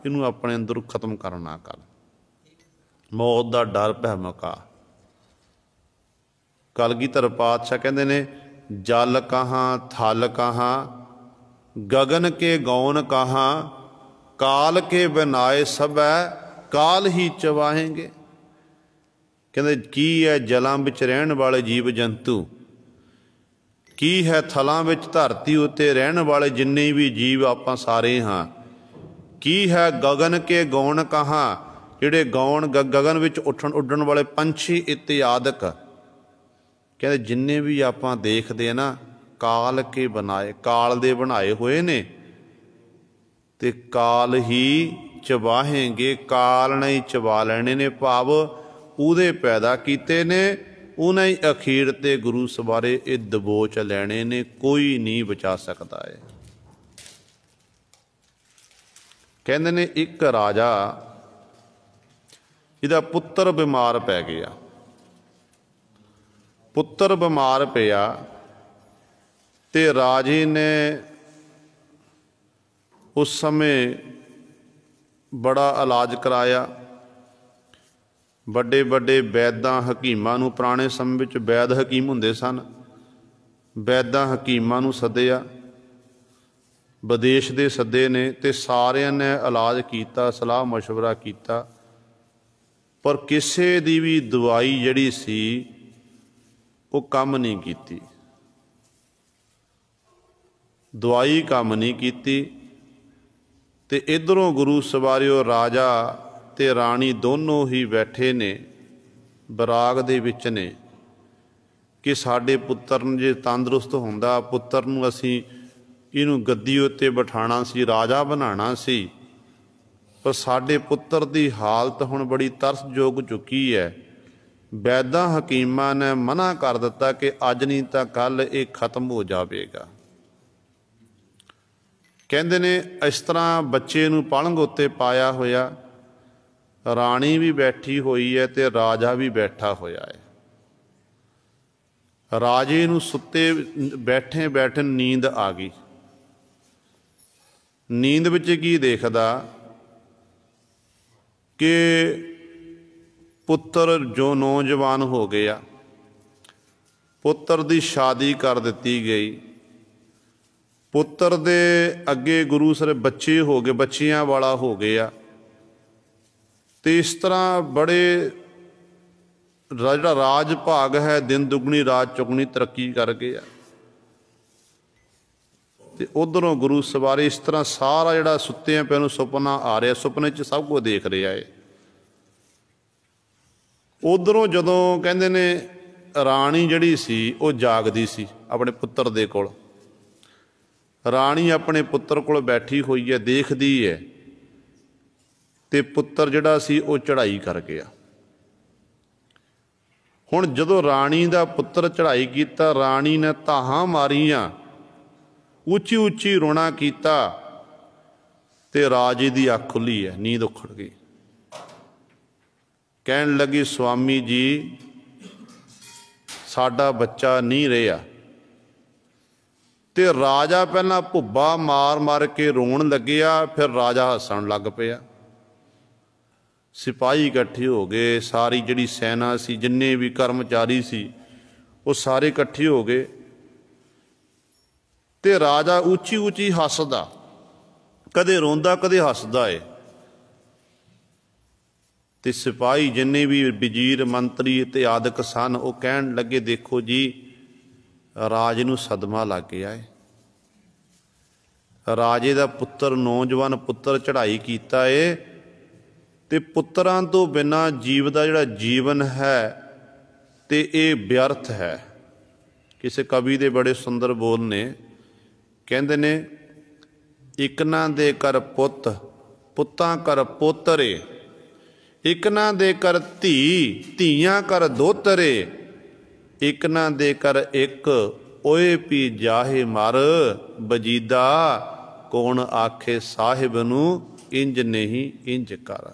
इनू अपने अंदर खत्म करना कर। मौत दा डर भै मुका। कलगीधर पातशाह कहंदे ने, जल कहाँ थल कहाँ गगन के गौन कहाँ, काल के बनाए सब काल ही चवाहेंगे। कहते की है जलों विच रहन वाले जीव जंतु, की है थलों विच धरती उत्ते रहन वाले जिन्ने भी जीव आपां सारे हाँ, की है गगन के गौण कहाँ, जिहड़े गौण गगन विच उड्डण वाले पंछी इत्यादक। कहते जिन्ने भी आपां देखदे ना, काल के बनाए, काल दे बनाए हुए ने, ते काल ही चबाहेंगे, काल ने ही चबा लेने ने। भाव उहदे पैदा कीते ने, उन्हें ही अखीर ते गुरु सवारे ये दबोच लैने ने, कोई नहीं बचा सकता है। कहंदे ने एक राजा, इहदा पुत्तर बीमार पै गया। पुत्तर बीमार पिया ते राजे ने उस समय बड़ा इलाज कराया। ਵੱਡੇ ਵੱਡੇ ਵੈਦਾਂ ਹਕੀਮਾਂ ਨੂੰ, ਪੁਰਾਣੇ ਸਮੇਂ ਵਿੱਚ ਵੈਦ ਹਕੀਮ ਹੁੰਦੇ ਸਨ, ਵੈਦਾਂ ਹਕੀਮਾਂ ਨੂੰ ਸੱਦਿਆ, ਵਿਦੇਸ਼ ਦੇ ਸੱਦੇ ਨੇ, ਤੇ ਸਾਰਿਆਂ ਨੇ ਇਲਾਜ ਕੀਤਾ, ਸਲਾਹ ਮਸ਼ਵਰਾ ਕੀਤਾ, ਪਰ ਕਿਸੇ ਦੀ ਵੀ ਦਵਾਈ ਜਿਹੜੀ ਸੀ ਉਹ ਕੰਮ ਨਹੀਂ ਕੀਤੀ। ਦਵਾਈ ਕੰਮ ਨਹੀਂ ਕੀਤੀ। ਤੇ ਇੱਧਰੋਂ ਗੁਰੂ ਸਵਾਰਿਓ ਰਾਜਾ ਤੇ ਰਾਣੀ ਦੋनों ही बैठे ने, बराग दे विच ने, कि साडे पुत्तर जे तंदुरुस्त हुंदा, पुत्तर नूं असीं इहनूं गद्दी उत्ते बिठाणा सी, राजा बनाना सी, पर साडे पुत्तर दी हालत हुण बड़ी तरसयोग चुकी है। वैदां हकीमां ने मना कर दिता कि अज नहीं तां कल ये खत्म हो जावेगा। कहंदे ने इस तरह बच्चे नूं पलंग उत्ते पाया होया, राणी भी बैठी हुई है ते राजा भी बैठा होया है। राजे नूं सुत्ते बैठे बैठे नींद आ गई। नींद विच की देखदा कि पुत्र जो नौजवान हो गया, पुत्र दी शादी कर दिती गई, पुत्र दे अगे गुरु सर बच्चे हो गए, बच्चियां वाला हो गया। तो इस तरह बड़े जिहड़ा राज भाग है, दिन दुगनी रात चौगुनी तरक्की कर गया। तो उधरों गुरु सवारे इस तरह सारा जिहड़ा सुत्तियां पे सुपना आ रहा, सुपने च सब कुछ देख रहा है। उधरों जदों कहंदे ने राणी जिहड़ी सी वो जागदी सी अपने पुत्र दे कोल। राणी अपने पुत्र कोल बैठी हुई है, देखदी है, ते पुत्र जिहड़ा सी वो चढ़ाई कर गया। हुण जदों राणी दा पुत्र चढ़ाई कीता, राणी ने धाहां मारियां, उची उची रोना कीता, ते राजे दी अख खुली है, नींद उखड़ गई। कहन लगी, स्वामी जी साडा बच्चा नहीं रहा। ते राजा पहला भुब्बा मार मार के रोन लग्या, फिर राजा हसन लग पिया। सिपाही इकट्ठे हो गए, सारी जिहड़ी सैना सी, जिन्ने भी कर्मचारी सी, वो सारे इकट्ठे हो गए। ते राजा उची उची हसदा, कदे रोंदा कदे हसदा है। ते सिपाही जिन्ने भी वजीर मंत्री इत्यादक सन, वो कहन लगे, देखो जी राज नूं सदमा लग गया है। राजे दा पुत्र, नौजवान पुत्र चढ़ाई कीता है, ते पुत्रां तो बिना जीव का जिहड़ा जीवन है ते ये व्यर्थ है। किसी कवि दे बड़े सुंदर बोल ने, कहंदे ने, इकना दे कर पुत, पुत्तां कर पोतरे, इकना दे कर धी, धीयां कर दोतरे, इकना दे कर एक, ओए पी जाहे मर, बजीदा कौन आखे साहिब नूं इंज नहीं इंज कर।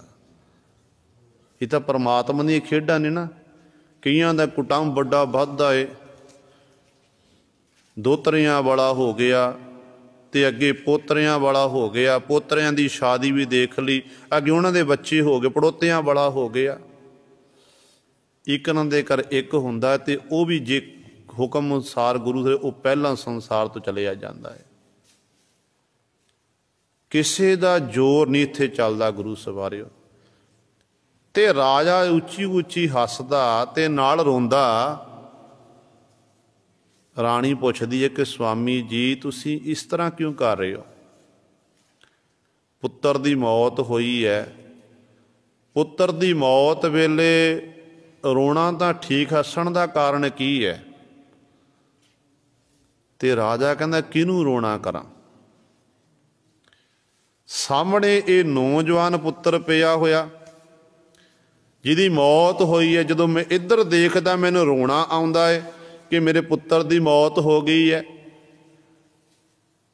ये तो परमात्मा दी खेडां ने ना, ਕਈਆਂ ਦਾ ਕੁਟੰਬ ਵੱਡਾ ਵੱਧਦਾ ਏ, ਦੋਤਰਿਆਂ ਵਾਲਾ ਹੋ ਗਿਆ ਤੇ ਅੱਗੇ ਪੋਤਰਿਆਂ ਵਾਲਾ ਹੋ ਗਿਆ, ਪੋਤਰਿਆਂ ਦੀ ਸ਼ਾਦੀ ਵੀ ਦੇਖ ਲਈ, ਅੱਗੇ ਉਹਨਾਂ ਦੇ ਬੱਚੇ ਹੋ ਗਏ, ਪੜੋਤਿਆਂ ਵਾਲਾ ਹੋ ਗਿਆ। ਇੱਕ ਉਹਨਾਂ ਦੇ ਘਰ ਇੱਕ ਹੁੰਦਾ ਤੇ ਉਹ ਵੀ ਜੇ ਹੁਕਮ ਅਨੁਸਾਰ ਗੁਰੂ ਦੇ ਉਹ ਪਹਿਲਾਂ ਸੰਸਾਰ ਤੋਂ ਚਲਿਆ ਜਾਂਦਾ ਹੈ। ਕਿਸੇ ਦਾ ਜ਼ੋਰ ਨਹੀਂ ਇੱਥੇ ਚੱਲਦਾ ਗੁਰੂ ਸਵਾਰਿਓ। ਤੇ ਰਾਜਾ ਉੱਚੀ ਉੱਚੀ ਹੱਸਦਾ ਤੇ ਨਾਲ ਰੋਂਦਾ। ਰਾਣੀ ਪੁੱਛਦੀ ਹੈ ਕਿ ਸਵਾਮੀ ਜੀ ਤੁਸੀਂ ਇਸ ਤਰ੍ਹਾਂ ਕਿਉਂ ਕਰ ਰਹੇ ਹੋ? ਪੁੱਤਰ ਦੀ ਮੌਤ ਹੋਈ ਹੈ। ਪੁੱਤਰ ਦੀ ਮੌਤ ਵੇਲੇ ਰੋਣਾ ਤਾਂ ਠੀਕ, ਹੱਸਣ ਦਾ ਕਾਰਨ ਕੀ ਹੈ? ਤੇ ਰਾਜਾ ਕਹਿੰਦਾ ਕਿਹਨੂੰ ਰੋਣਾ ਕਰਾਂ? ਸਾਹਮਣੇ ਇਹ ਨੌਜਵਾਨ ਪੁੱਤਰ ਪਿਆ ਹੋਇਆ ਜਿਹਦੀ ਮੌਤ ਹੋਈ ਹੈ। ਜਦੋਂ ਮੈਂ ਇੱਧਰ ਦੇਖਦਾ ਮੈਨੂੰ ਰੋਣਾ ਆਉਂਦਾ ਹੈ ਕਿ ਮੇਰੇ ਪੁੱਤਰ ਦੀ ਮੌਤ ਹੋ ਗਈ ਹੈ।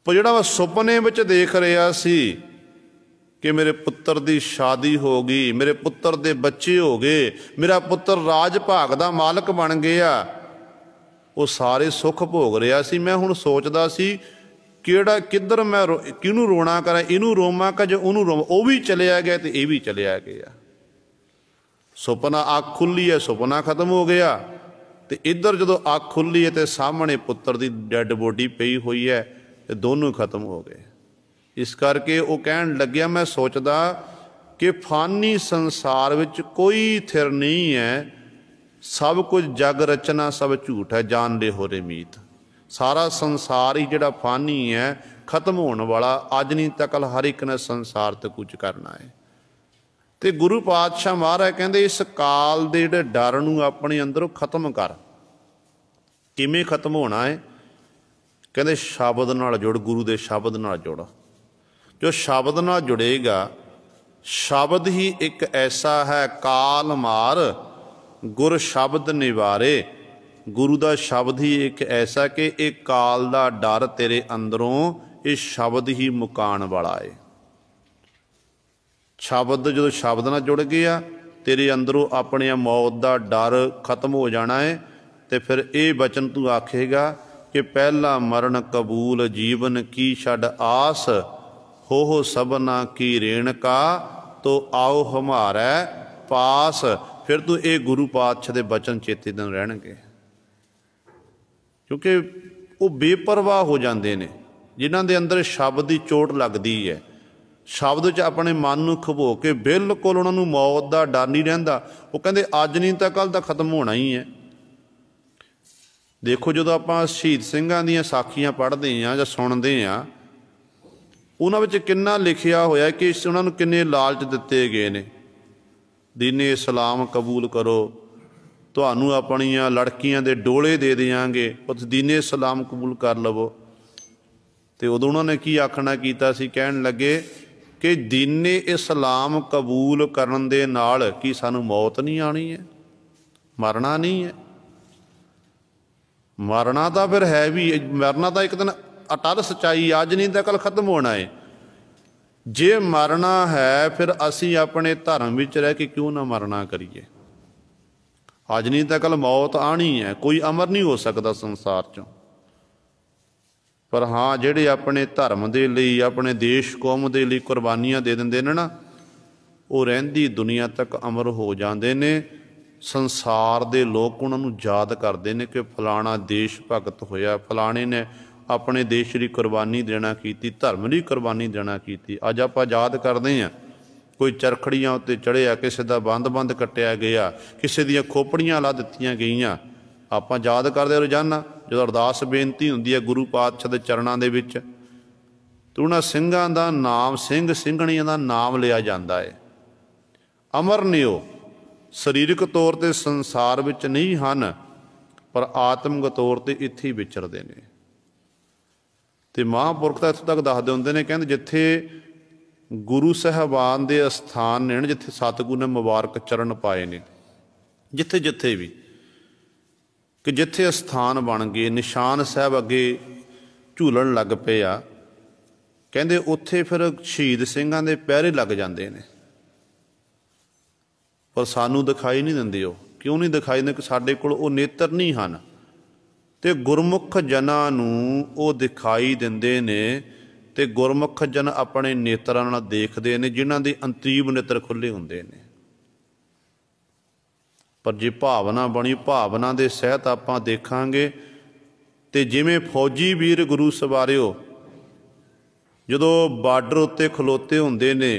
ਪਰ ਜਿਹੜਾ ਮੈਂ ਸੁਪਨੇ ਵਿੱਚ ਦੇਖ ਰਿਹਾ ਸੀ ਕਿ ਮੇਰੇ ਪੁੱਤਰ ਦੀ ਸ਼ਾਦੀ ਹੋ ਗਈ, ਮੇਰੇ ਪੁੱਤਰ ਦੇ ਬੱਚੇ ਹੋ ਗਏ, ਮੇਰਾ ਪੁੱਤਰ ਰਾਜ ਭਾਗ ਦਾ ਮਾਲਕ ਬਣ ਗਿਆ, ਉਹ ਸਾਰੇ ਸੁੱਖ ਭੋਗ ਰਿਹਾ ਸੀ। ਮੈਂ ਹੁਣ ਸੋਚਦਾ ਸੀ ਕਿੱਧਰ ਮੈਂ ਕਿਹਨੂੰ ਰੋਣਾ ਕਰਾਂ, ਇਹਨੂੰ ਰੋਵਾਂ ਕਿ ਜੇ ਉਹਨੂੰ ਰੋਵਾਂ। ਉਹ ਵੀ ਚਲਿਆ ਗਿਆ ਤੇ ਇਹ ਵੀ ਚਲਿਆ ਗਿਆ। ਸੁਪਨਾ ਅੱਖ ਖੁੱਲੀ ਹੈ, ਸੁਪਨਾ ਖਤਮ ਹੋ ਗਿਆ। ਤੇ ਇੱਧਰ ਜਦੋਂ ਅੱਖ ਖੁੱਲੀ ਹੈ ਤੇ ਸਾਹਮਣੇ ਪੁੱਤਰ ਦੀ ਡੈਡ ਬੋਡੀ ਪਈ ਹੋਈ ਹੈ ਤੇ ਦੋਨੋਂ ਖਤਮ ਹੋ ਗਏ। ਇਸ ਕਰਕੇ ਉਹ ਕਹਿਣ ਲੱਗਿਆ ਮੈਂ ਸੋਚਦਾ ਕਿ ਫਾਨੀ ਸੰਸਾਰ ਵਿੱਚ ਕੋਈ ਥਿਰ ਨਹੀਂ ਹੈ, ਸਭ ਕੁਝ ਜਗ ਰਚਨਾ ਸਭ ਝੂਠ ਹੈ, ਜਾਣ ਲੈ ਹੋਰੇ ਮੀਤ। ਸਾਰਾ ਸੰਸਾਰ ਹੀ ਜਿਹੜਾ ਫਾਨੀ ਹੈ, ਖਤਮ ਹੋਣ ਵਾਲਾ, ਅੱਜ ਨਹੀਂ ਤੱਕ ਹਰ ਇੱਕ ਨੇ ਸੰਸਾਰ ਤੇ ਕੁਝ ਕਰਨਾ ਹੈ। ਤੇ ਗੁਰੂ ਪਾਤਸ਼ਾਹ ਮਹਾਰਾਜ ਕਹਿੰਦੇ ਇਸ ਕਾਲ ਦੇ ਜਿਹੜੇ ਡਰ ਨੂੰ ਆਪਣੇ ਅੰਦਰੋਂ ਖਤਮ ਕਰ। ਕਿਵੇਂ ਖਤਮ ਹੋਣਾ ਹੈ? ਕਹਿੰਦੇ ਸ਼ਬਦ ਨਾਲ ਜੁੜ, ਗੁਰੂ ਦੇ ਸ਼ਬਦ ਨਾਲ ਜੁੜ। ਜੋ ਸ਼ਬਦ ਨਾਲ ਜੁੜੇਗਾ, ਸ਼ਬਦ ਹੀ ਇੱਕ ਐਸਾ ਹੈ ਕਾਲ ਮਾਰ ਗੁਰ ਸ਼ਬਦ ਨਿਵਾਰੇ। ਗੁਰੂ ਦਾ ਸ਼ਬਦ ਹੀ ਇੱਕ ਐਸਾ ਕਿ ਇਹ ਕਾਲ ਦਾ ਡਰ ਤੇਰੇ ਅੰਦਰੋਂ ਇਹ ਸ਼ਬਦ ਹੀ ਮੁਕਾਉਣ ਵਾਲਾ ਹੈ। ਸ਼ਬਦ ਜਦੋਂ ਸ਼ਬਦ ਨਾਲ ਜੁੜ ਗਿਆ ਤੇਰੇ ਅੰਦਰੋਂ ਆਪਣੇ ਮੌਤ ਦਾ ਡਰ ਖਤਮ ਹੋ ਜਾਣਾ ਹੈ। ਤੇ ਫਿਰ ਇਹ ਬਚਨ ਤੂੰ ਆਖੇਗਾ ਕਿ ਪਹਿਲਾ ਮਰਨ ਕਬੂਲ ਜੀਵਨ ਕੀ ਛੱਡ ਆਸ, ਹੋ ਸਭਨਾ ਕੀ ਰੇਣਕਾ ਤੋ ਆਓ ਹਮਾਰੇ ਪਾਸ। ਫਿਰ ਤੂੰ ਇਹ ਗੁਰੂ ਪਾਤਸ਼ਾਹ ਦੇ ਬਚਨ ਚੇਤੇ ਦਿਨ ਰਹਿਣਗੇ, ਕਿਉਂਕਿ ਉਹ ਬੇਪਰਵਾਹ ਹੋ ਜਾਂਦੇ ਨੇ ਜਿਨ੍ਹਾਂ ਦੇ ਅੰਦਰ ਸ਼ਬਦ ਦੀ ਚੋਟ ਲੱਗਦੀ ਹੈ। ਸ਼ਬਦ 'ਚ ਆਪਣੇ ਮਨ ਨੂੰ ਖੁਭੋ ਕੇ ਬਿਲਕੁਲ ਉਹਨਾਂ ਨੂੰ ਮੌਤ ਦਾ ਡਰ ਨਹੀਂ ਰਹਿੰਦਾ। ਉਹ ਕਹਿੰਦੇ ਅੱਜ ਨਹੀਂ ਤਾਂ ਕੱਲ੍ਹ ਤਾਂ ਖਤਮ ਹੋਣਾ ਹੀ ਹੈ। ਦੇਖੋ ਜਦੋਂ ਆਪਾਂ ਸ਼ਹੀਦ ਸਿੰਘਾਂ ਦੀਆਂ ਸਾਖੀਆਂ ਪੜ੍ਹਦੇ ਹਾਂ ਜਾਂ ਸੁਣਦੇ ਹਾਂ, ਉਹਨਾਂ ਵਿੱਚ ਕਿੰਨਾ ਲਿਖਿਆ ਹੋਇਆ ਕਿ ਉਹਨਾਂ ਨੂੰ ਕਿੰਨੇ ਲਾਲਚ ਦਿੱਤੇ ਗਏ ਨੇ। ਦੀਨੇ ਇਸਲਾਮ ਕਬੂਲ ਕਰੋ, ਤੁਹਾਨੂੰ ਆਪਣੀਆਂ ਲੜਕੀਆਂ ਦੇ ਡੋਲੇ ਦੇ ਦਿਆਂਗੇ, ਉਸ ਦੀਨੇ ਇਸਲਾਮ ਕਬੂਲ ਕਰ ਲਵੋ। ਤੇ ਉਦੋਂ ਉਹਨਾਂ ਨੇ ਕੀ ਆਖਣਾ ਕੀਤਾ ਸੀ? ਕਹਿਣ ਲੱਗੇ ਕਿ ਦੀਨੇ ਇਸਲਾਮ ਕਬੂਲ ਕਰਨ ਦੇ ਨਾਲ ਕੀ ਸਾਨੂੰ ਮੌਤ ਨਹੀਂ ਆਉਣੀ ਹੈ? ਮਰਨਾ ਨਹੀਂ ਹੈ? ਮਰਨਾ ਤਾਂ ਫਿਰ ਹੈ ਵੀ, ਮਰਨਾ ਤਾਂ ਇੱਕ ਦਿਨ ਅਟੱਲ ਸੱਚਾਈ, ਅੱਜ ਨਹੀਂ ਤਾਂ ਕੱਲ੍ਹ ਖਤਮ ਹੋਣਾ ਹੈ। ਜੇ ਮਰਨਾ ਹੈ ਫਿਰ ਅਸੀਂ ਆਪਣੇ ਧਰਮ ਵਿੱਚ ਰਹਿ ਕੇ ਕਿਉਂ ਨਾ ਮਰਨਾ ਕਰੀਏ? ਅੱਜ ਨਹੀਂ ਤਾਂ ਕੱਲ੍ਹ ਮੌਤ ਆਉਣੀ ਹੈ, ਕੋਈ ਅਮਰ ਨਹੀਂ ਹੋ ਸਕਦਾ ਸੰਸਾਰ 'ਚੋਂ। ਪਰ ਹਾਂ ਜਿਹੜੇ ਆਪਣੇ ਧਰਮ ਦੇ ਲਈ, ਆਪਣੇ ਦੇਸ਼ ਕੌਮ ਦੇ ਲਈ ਕੁਰਬਾਨੀਆਂ ਦੇ ਦਿੰਦੇ ਨੇ ਨਾ, ਉਹ ਰਹਿੰਦੀ ਦੁਨੀਆ ਤੱਕ ਅਮਰ ਹੋ ਜਾਂਦੇ ਨੇ। ਸੰਸਾਰ ਦੇ ਲੋਕ ਉਹਨਾਂ ਨੂੰ ਯਾਦ ਕਰਦੇ ਨੇ ਕਿ ਫਲਾਣਾ ਦੇਸ਼ ਭਗਤ ਹੋਇਆ, ਫਲਾਣੇ ਨੇ ਆਪਣੇ ਦੇਸ਼ ਲਈ ਕੁਰਬਾਨੀ ਦੇਣਾ ਕੀਤੀ, ਧਰਮ ਲਈ ਕੁਰਬਾਨੀ ਦੇਣਾ ਕੀਤੀ। ਅੱਜ ਆਪਾਂ ਯਾਦ ਕਰਦੇ ਹਾਂ, ਕੋਈ ਚਰਖੜੀਆਂ ਉੱਤੇ ਚੜ੍ਹਿਆ, ਕਿਸੇ ਦਾ ਬੰਦ ਕੱਟਿਆ ਗਿਆ, ਕਿਸੇ ਦੀਆਂ ਖੋਪੜੀਆਂ ਲਾ ਦਿੱਤੀਆਂ ਗਈਆਂ। ਆਪਾਂ ਯਾਦ ਕਰਦੇ ਰੋਜ਼ਾਨਾ ਜਦੋਂ ਅਰਦਾਸ ਬੇਨਤੀ ਹੁੰਦੀ ਹੈ ਗੁਰੂ ਪਾਤਸ਼ਾਹ ਦੇ ਚਰਨਾਂ ਦੇ ਵਿੱਚ, ਤੇ ਉਹਨਾਂ ਸਿੰਘਾਂ ਦਾ ਨਾਮ, ਸਿੰਘ ਸਿੰਘਣੀਆਂ ਦਾ ਨਾਮ ਲਿਆ ਜਾਂਦਾ ਹੈ। ਅਮਰ ਨੇ ਉਹ, ਸਰੀਰਕ ਤੌਰ 'ਤੇ ਸੰਸਾਰ ਵਿੱਚ ਨਹੀਂ ਹਨ, ਪਰ ਆਤਮਿਕ ਤੌਰ 'ਤੇ ਇੱਥੇ ਹੀ ਵਿਚਰਦੇ ਨੇ। ਤੇ ਮਹਾਂਪੁਰਖ ਤਾਂ ਇੱਥੋਂ ਤੱਕ ਦੱਸਦੇ ਹੁੰਦੇ ਨੇ, ਕਹਿੰਦੇ ਜਿੱਥੇ ਗੁਰੂ ਸਾਹਿਬਾਨ ਦੇ ਅਸਥਾਨ ਨੇ, ਜਿੱਥੇ ਸਤਿਗੁਰੂ ਨੇ ਮੁਬਾਰਕ ਚਰਨ ਪਾਏ ਨੇ, ਜਿੱਥੇ ਜਿੱਥੇ ਵੀ, ਕਿ ਜਿੱਥੇ ਅਸਥਾਨ ਬਣ ਗਏ, ਨਿਸ਼ਾਨ ਸਾਹਿਬ ਅੱਗੇ ਝੂਲਣ ਲੱਗ ਪਏ ਆ, ਕਹਿੰਦੇ ਉੱਥੇ ਫਿਰ ਸ਼ਹੀਦ ਸਿੰਘਾਂ ਦੇ ਪਹਿਰੇ ਲੱਗ ਜਾਂਦੇ ਨੇ। ਪਰ ਸਾਨੂੰ ਦਿਖਾਈ ਨਹੀਂ ਦਿੰਦੇ ਉਹ क्यों नहीं दिखाई दिंदे? कि साडे कोल वो नेत्र नहीं हैं। तो गुरमुख जनां नूं वो दिखाई दिंदे ने, ते गुरमुख जन अपने नेत्रां नाल देखदे ने, जिन्हां दे अंतरीब नेत्र खुले हुंदे ने। पर जे भावना बनी, भावना दे सहित आपां देखांगे, ते जिवें फौजी वीर गुरु सवारिओ जदों बार्डर उत्ते खलोते हुंदे ने,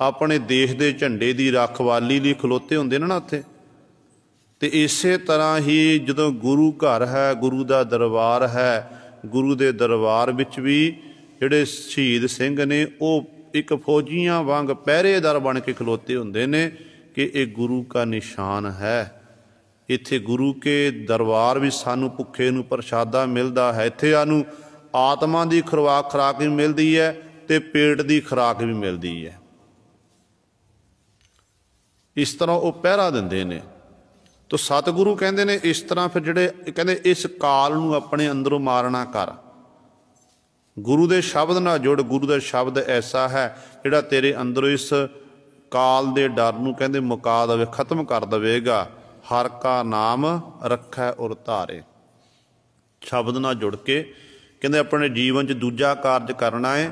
अपने देश दे झंडे दी रखवाली लई खलोते हुंदे ने ना उत्थे, ते इसे तरह ही जदों गुरु घर है, गुरु दा दरबार है, गुरु दे दरबार विच भी जिहड़े शहीद सिंह ने वो एक फौजियां वांग पहरेदार बन के खलोते हुंदे ने कि ये गुरु का निशान है। इत्थे गुरु के दरबार भी सानू भुखे नूं प्रशादा मिलदा है, इत्थे सानू आत्मा की खुराक भी मिलती है ते पेट की खुराक भी मिलती है। इस तरह वो पहरा दिंदे ने। तो सतगुरु कहंदे ने इस तरह फिर जिहड़े कहंदे इस काल नूं अपने अंदरों मारना कर, गुरु दे शब्द नाल जुड़। गुरु दा शब्द ऐसा है जिहड़ा तेरे अंदरों इस काल दे डर नूं कहंदे मुका दवे, खत्म कर दवेगा। हर का नाम रखै उर धारे। शब्द नाल जुड़ के कहंदे अपने जीवन च दूजा कारज करना है,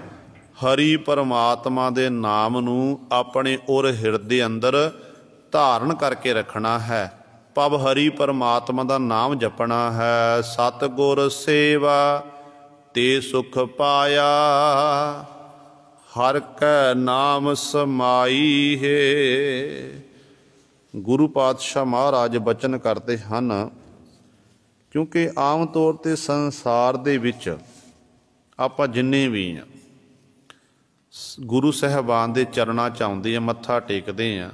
हरि परमात्मा दे नाम नूं अपने उर हिरदे अंदर धारण करके रखना है। पब हरि परमात्मा दा नाम जपना है। सतगुर सेवा ते सुख पाया, हर कै नाम समाई है। गुरु पातशाह महाराज बचन करते हैं, क्योंकि आम तौर पर संसार दे विच आपां जिन्ने भी हैं गुरु साहिबान दे चरणां च आउंदे आ, मत्था टेकदे आ,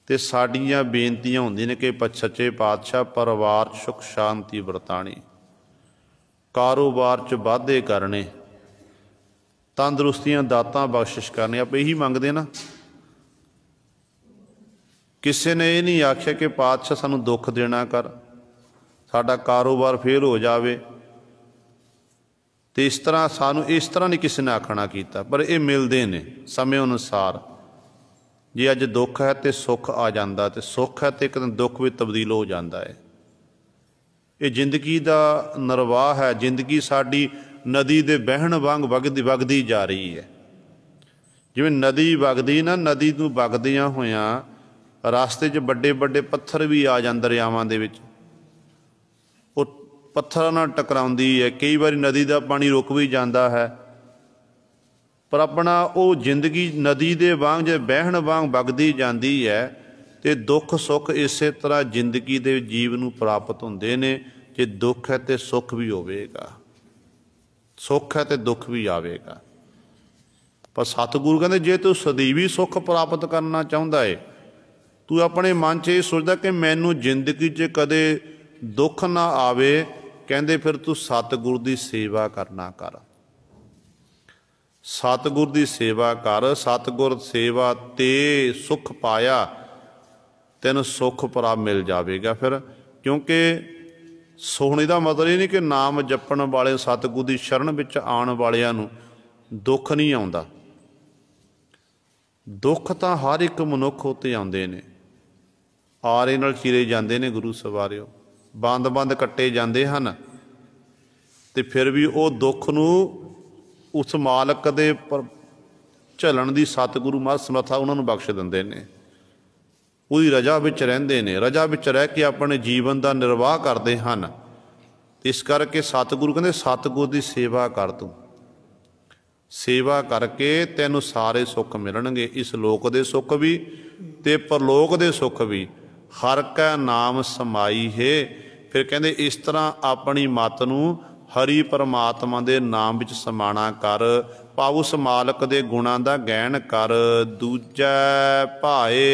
ते साडियां बेनतियां होंदियां ने कि सच्चे पातशाह परिवार सुख शांति वरताणी, कारोबार च वाधे करने, तंदुरुस्तियां दातां बख्शिश करनी। आप यही मंगते ना। किसी ने ये नहीं आख्या कि पातशाह सानू दुख देना कर, साडा कारोबार फेल हो जाए। तो इस तरह सानू इस तरह नहीं किसी ने आखना कीता, पर ये मिलते ने समय अनुसार। जे अज दुख है तो सुख आ जाता, तो सुख है तो एक दिन दुख भी तब्दील हो जाता है। ये जिंदगी का निर्वाह है। जिंदगी साडी नदी दे बहन वांग वगदी जा रही है। जिवें नदी वगदी ना, नदी नूं वगदियां होइयां रास्ते च बड़े बड़े पत्थर भी आ जांदे दरियावां दे विच, वो पत्थरां नाल टकराउंदी है। कई बार नदी का पानी रुक भी जाता है, पर अपना वो जिंदगी नदी दे वांग जे बहन वांग वगदी जाती है। तो दुख सुख इस तरह जिंदगी दे जीव नूं प्राप्त होंदे ने। जे दुख है तो सुख भी होवेगा, सुख है तो दुख भी आवेगा। पर सतगुरु कहते जे तू सदैवी सुख प्राप्त करना चाहुंदा है, तू अपने मन च ये सोचदा कि मैनू जिंदगी च कदे दुख ना आवे, कहंदे फिर तू सतगुरु की सेवा करना कर। सतगुर की सेवा कर। सतगुर सेवा ते सुख पाया, तेन सुख प्राप्त मिल जाएगा। फिर क्योंकि सोहने का मतलब ये नहीं कि नाम जपण वाले सतगुर की शरण विच आण वालियां नूं दुख नहीं आउंदा। दुख तो हर एक मनुख उत्ते आउंदे ने। आरे नाल चीरे जांदे ने गुरु सवारिओ, बंद बंद कट्टे जांदे हन, ते फिर भी वो दुख नूं उस मालक दे पर झलण दी सतगुरु महाराज समर्था उन्हां नूं बख्श दिंदे ने। उहदी रजा विच रहिंदे ने, रजा विच रह के अपने जीवन का निर्वाह करते हैं। इस करके सतगुरु कहंदे सतगुर की सेवा कर। तू सेवा करके तैनूं सारे सुख मिलणगे, इस लोक दे सुख भी ते परलोक दे सुख भी। हर कै नाम समाई है। फिर कहंदे इस तरह अपनी मत नूं हरि परमात्मा दे नाम विच समाना कर। पाउ उस मालक दे गुणां दा गैण कर। दूजै भाए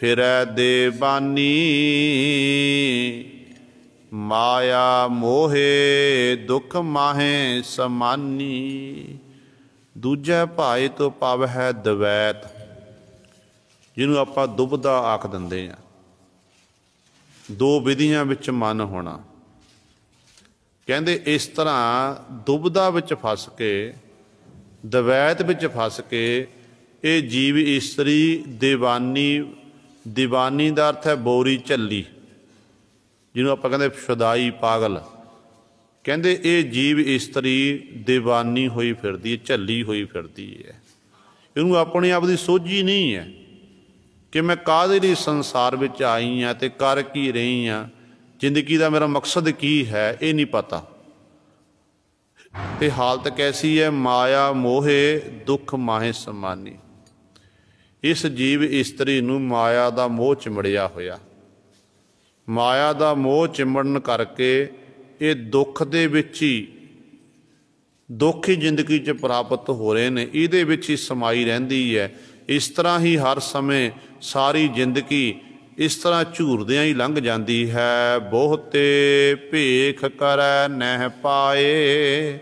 फिरै देवानी, माया मोहे दुख माहे समानी। दूजै भाए तो भाव है द्वैत, जिन्हों आपां दुबधा आख दिंदे आ। दो विधियां विच मन होना। कहंदे इस तरह दुबधा विच फस के, द्वैत विच फस के ये जीव इस्तरी दीवानी दीवानी का अर्थ है बोरी झल्ली, जिन्होंने आप कहते शुदाई पागल, कहते ये जीव इस्तरी दीवानी हुई फिरदी है, झल्ली हुई फिरदी है। इनू अपने आप की सोझी नहीं है कि मैं काहदे लई संसार में आई हाँ तो कर की रही हाँ, जिंदगी का मेरा मकसद की है ये नहीं पता। ते हालत कैसी है, माया मोहे दुख माहे समानी। इस जीव इस्तरी नूं माया का मोह चिमड़िया होया, माया का मोह चिमड़न करके ये दुख दे विच ही, दुख ही जिंदगी च प्राप्त हो रहे हैं, इहदे विच ही समाई रहिंदी है। इस तरह ही हर समय सारी जिंदगी इस तरह झूरदियां ही लंघ जाती है। बहुते भेख करै नह पाए,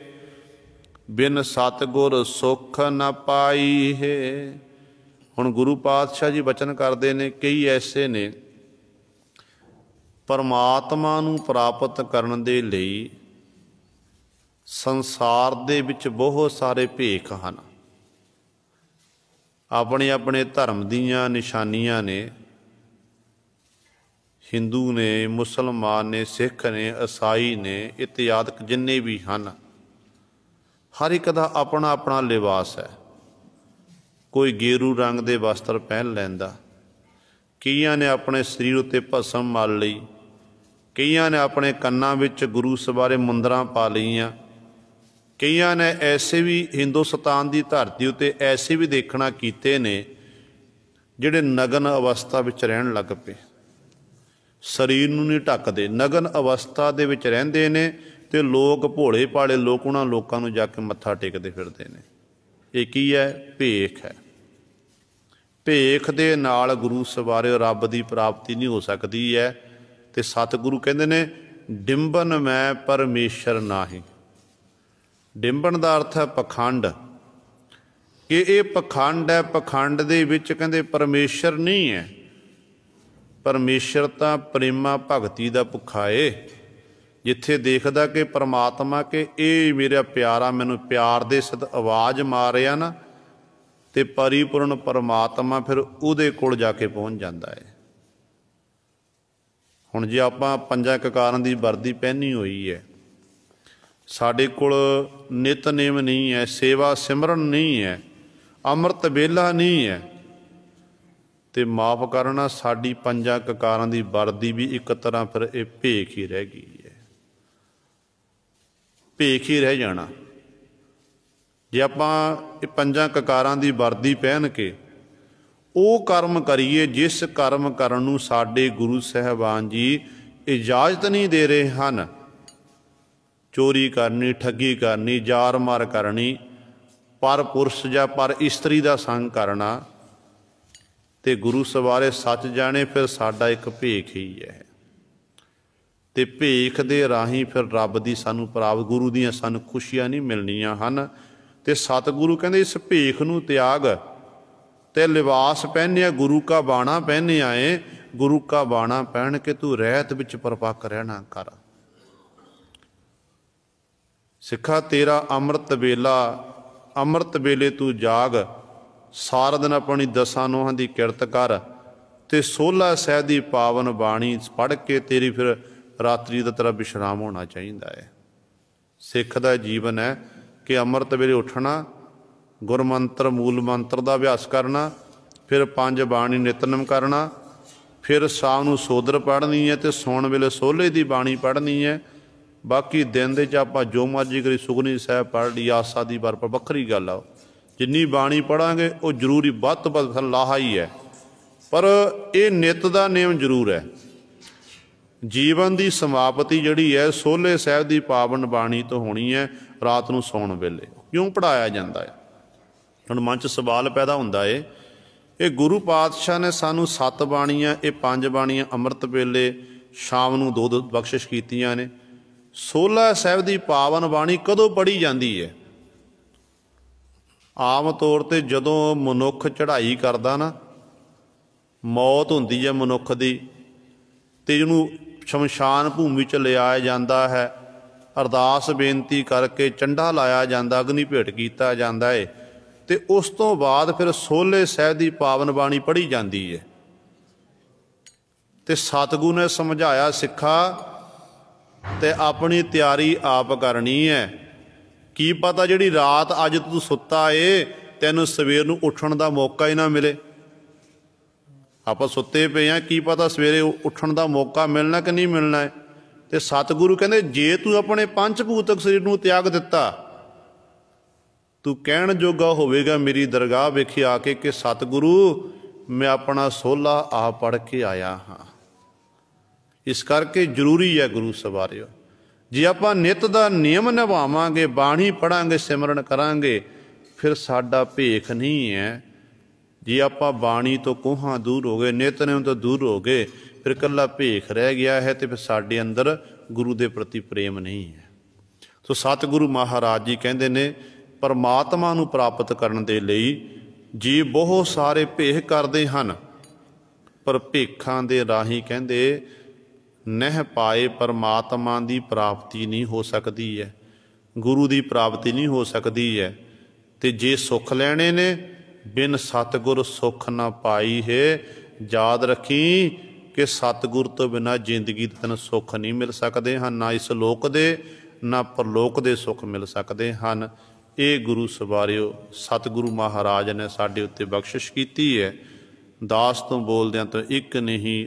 बिन सतगुर सुख न पाई है। हुण गुरु पातशाह जी बचन करते हैं, कई ऐसे ने परमात्मा नूं प्राप्त करन दे लई संसार दे विच बहुत सारे भेख हैं, अपने अपने धर्म दीयां निशानियां ने। हिंदू ने, मुसलमान ने, सिख ने, ईसाई ने, इत्यादि जिन्ने भी हैं, हर एक का अपना अपना लिबास है। कोई गेरू रंग के वस्त्र पहन लैंदा, कईयां ने अपने शरीर उत्ते भस्म मल लई, कईयां ने अपने कन्नां विच गुरु सवारे मुंदरां पा लईआं, कईयां ने ऐसे भी हिंदुस्तान की धरती उत्ते ऐसे भी देखना कीते ने जिहड़े नगन अवस्था विच रहन लग पे, शरीर नूं नहीं ढकदे, नगन अवस्था दे विच रहिंदे ने ते लोग भोले भाले लोग उन्हां लोकां नूं जाके मत्था टेकदे फिरदे ने। ये की है? भेख है। भेख दे नाल गुरु सवारे रब की प्राप्ति नहीं हो सकती है। ते सतगुरु कहंदे ने डिंबन मैं परमेश्वर नाही। डिंबन का अर्थ है पखंड, कि ये पखंड है, पखंड दे विच कहंदे परमेश्वर नहीं है। परमेश्वर तां प्रेमा भगती का भुखा है, जिथे देखदा कि परमात्मा के ये मेरा प्यारा मैनू प्यार दे सद आवाज़ मार रहा ना, ते परिपूर्ण परमात्मा फिर उहदे कोल जाके पहुँच जाता है। हुण जे आपां पंजां ककारां दी वर्दी पहनी हुई है, साडे कोल नितनेम नहीं है, सेवा सिमरन नहीं है, अमृत वेला नहीं है, ते माफ़ करना साडी पंजां ककारां दी वर्दी भी एक तरह फिर ये भेख ही रह गई है, भेख ही रह जाना। जे आपां पंजां ककारां दी वर्दी पहन के ਉਹ कर्म करिए जिस कर्म करन नूं साडे गुरु साहिबान जी इजाजत नहीं दे रहे हैं। चोरी करनी, ठगी करनी, जार मार करनी, पर पुरुष या पर इस्त्री का संग करना, ते गुरु सवारे सच जाने फिर साडा एक भेख ही है। ते भेख दे राही फिर रब दी सानू प्राप्त, गुरु दियां सानू खुशियां नहीं मिलनियां हन। ते सतगुरु कहंदे इस भेख नूं त्याग ते लिबास पहनिया गुरु का बाणा पहने आए, गुरु का बाणा पहन के तू रहत विच परपक रहना कर। सिखा तेरा अमृत वेला, अमृत वेले तू जाग, सारा दिन अपनी दसां नोहां दी किरत कर, ते 16 सह दी पावन बाणी पढ़ के तेरी फिर रात्रि का तेरा विश्राम होना चाहिए है। सिख दा जीवन है कि अमृत वेले उठना, गुरमंत्र मूल मंत्र का अभ्यास करना, फिर 5 बाणी नितनम करना, फिर शाम नूं सोदर पढ़नी है, तो सौण वेले सोले की बाणी पढ़नी है। बाकी दिन दे आपां जो मर्जी करी सुखनी साहब पढ़ ली, आसा दी बार पर वक्री गल आ, जिन्नी बाणी पढ़ांगे वो जरूरी वध तो वध लाहा ही है, पर यह नित का नियम जरूर है। जीवन की समाप्ति जिहड़ी है सोले साहब की पावन बाणी तो होनी है रात नूं सौण वेले। क्यों पढ़ाया जाता है? हुण मन च सवाल पैदा हुंदा है, ये गुरु पातशाह ने सानू 7 बाणियां, ये 5 बाणियां अमृत वेले शाम नूं 2 बख्शिश कीतियां ने, 16 साहब की पावन बाणी कदों पढ़ी जाती है? आम तौर पर जदों मनुख चढ़ाई करदा ना, मौत हुंदी है मनुख की, ते जिहनूं शमशान भूमि च लिआया जाता है, अरदास बेनती करके चंडा लाया जाता, अग्नि भेट किया जाता है, तो उस तो बाद फिर सोले साहब की पावन बाणी पढ़ी जाती है। ਤੇ ਸਤਿਗੁਰੂ ਨੇ ਸਮਝਾਇਆ ਸਿੱਖਾ ਤੇ ਆਪਣੀ ਤਿਆਰੀ ਆਪ ਕਰਨੀ ਹੈ। ਕੀ ਪਤਾ ਜਿਹੜੀ ਰਾਤ ਅੱਜ ਤੂੰ ਸੁੱਤਾ ਏ ਤੈਨੂੰ ਸਵੇਰ ਨੂੰ ਉੱਠਣ ਦਾ ਮੌਕਾ ਹੀ ਨਾ ਮਿਲੇ। ਆਪਾਂ ਸੁੱਤੇ ਪਏ ਹਾਂ, ਕੀ ਪਤਾ ਸਵੇਰੇ ਉੱਠਣ ਦਾ ਮੌਕਾ ਮਿਲਣਾ ਕਿ ਨਹੀਂ ਮਿਲਣਾ ਹੈ। ਤੇ ਸਤਿਗੁਰੂ ਕਹਿੰਦੇ ਜੇ ਤੂੰ ਆਪਣੇ ਪੰਜ ਭੂਤਕ ਸਰੀਰ ਨੂੰ ਤਿਆਗ ਦਿੱਤਾ, ਤੂੰ ਕਹਿਣ ਜੋਗਾ ਹੋਵੇਗਾ ਮੇਰੀ ਦਰਗਾਹ ਵੇਖੀ ਆ ਕੇ ਕਿ ਸਤਿਗੁਰੂ ਮੈਂ ਆਪਣਾ ਸੋਹਲਾ ਆਪ ਪੜ੍ਹ ਕੇ ਆਇਆ ਹਾਂ। ਇਸ ਕਰਕੇ ਜ਼ਰੂਰੀ ਹੈ ਗੁਰੂ ਸਵਾਰਿਓ, ਜੇ ਆਪਾਂ ਨਿੱਤ ਦਾ ਨਿਯਮ ਨਿਭਾਵਾਂਗੇ, ਬਾਣੀ ਪੜ੍ਹਾਂਗੇ, ਸਿਮਰਨ ਕਰਾਂਗੇ, ਫਿਰ ਸਾਡਾ ਭੇਖ ਨਹੀਂ ਹੈ। ਜੇ ਆਪਾਂ ਬਾਣੀ ਤੋਂ ਕੋਹਾਂ ਦੂਰ ਹੋ ਗਏ, ਨਿਤਨੇਮ ਤੋਂ ਦੂਰ ਹੋ ਗਏ, ਫਿਰ ਇਕੱਲਾ ਭੇਖ ਰਹਿ ਗਿਆ ਹੈ, ਤੇ ਫਿਰ ਸਾਡੇ ਅੰਦਰ ਗੁਰੂ ਦੇ ਪ੍ਰਤੀ ਪ੍ਰੇਮ ਨਹੀਂ ਹੈ। ਸੋ ਸਤਿਗੁਰੂ ਮਹਾਰਾਜ ਜੀ ਕਹਿੰਦੇ ਨੇ ਪਰਮਾਤਮਾ ਨੂੰ ਪ੍ਰਾਪਤ ਕਰਨ ਦੇ ਲਈ ਜੀ ਬਹੁਤ ਸਾਰੇ ਭੇਖ ਕਰਦੇ ਹਨ, ਪਰ ਭੇਖਾਂ ਦੇ ਰਾਹੀਂ ਕਹਿੰਦੇ ਨਹਿ ਪਾਏ ਪਰਮਾਤਮਾ ਦੀ ਪ੍ਰਾਪਤੀ ਨਹੀਂ ਹੋ ਸਕਦੀ ਹੈ, ਗੁਰੂ ਦੀ ਪ੍ਰਾਪਤੀ ਨਹੀਂ ਹੋ ਸਕਦੀ ਹੈ। ਤੇ ਜੇ ਸੁੱਖ ਲੈਣੇ ਨੇ ਬਿਨ ਸਤਿਗੁਰ ਸੁੱਖ ਨਾ ਪਾਈ ਹੈ। ਯਾਦ ਰੱਖੀ ਕਿ ਸਤਿਗੁਰ ਤੋਂ ਬਿਨਾਂ ਜ਼ਿੰਦਗੀ ਦੇ ਤੈਨੂੰ ਸੁੱਖ ਨਹੀਂ ਮਿਲ ਸਕਦੇ ਹਨ, ਨਾ ਇਸ ਲੋਕ ਦੇ ਨਾ ਪਰਲੋਕ ਦੇ ਸੁੱਖ ਮਿਲ ਸਕਦੇ ਹਨ। ਇਹ ਗੁਰੂ ਸਵਾਰਿਓ ਸਤਿਗੁਰੂ ਮਹਾਰਾਜ ਨੇ ਸਾਡੇ ਉੱਤੇ ਬਖਸ਼ਿਸ਼ ਕੀਤੀ ਹੈ। ਦਾਸ ਤੋਂ ਬੋਲਦਿਆਂ ਤੋਂ ਇੱਕ ਨਹੀਂ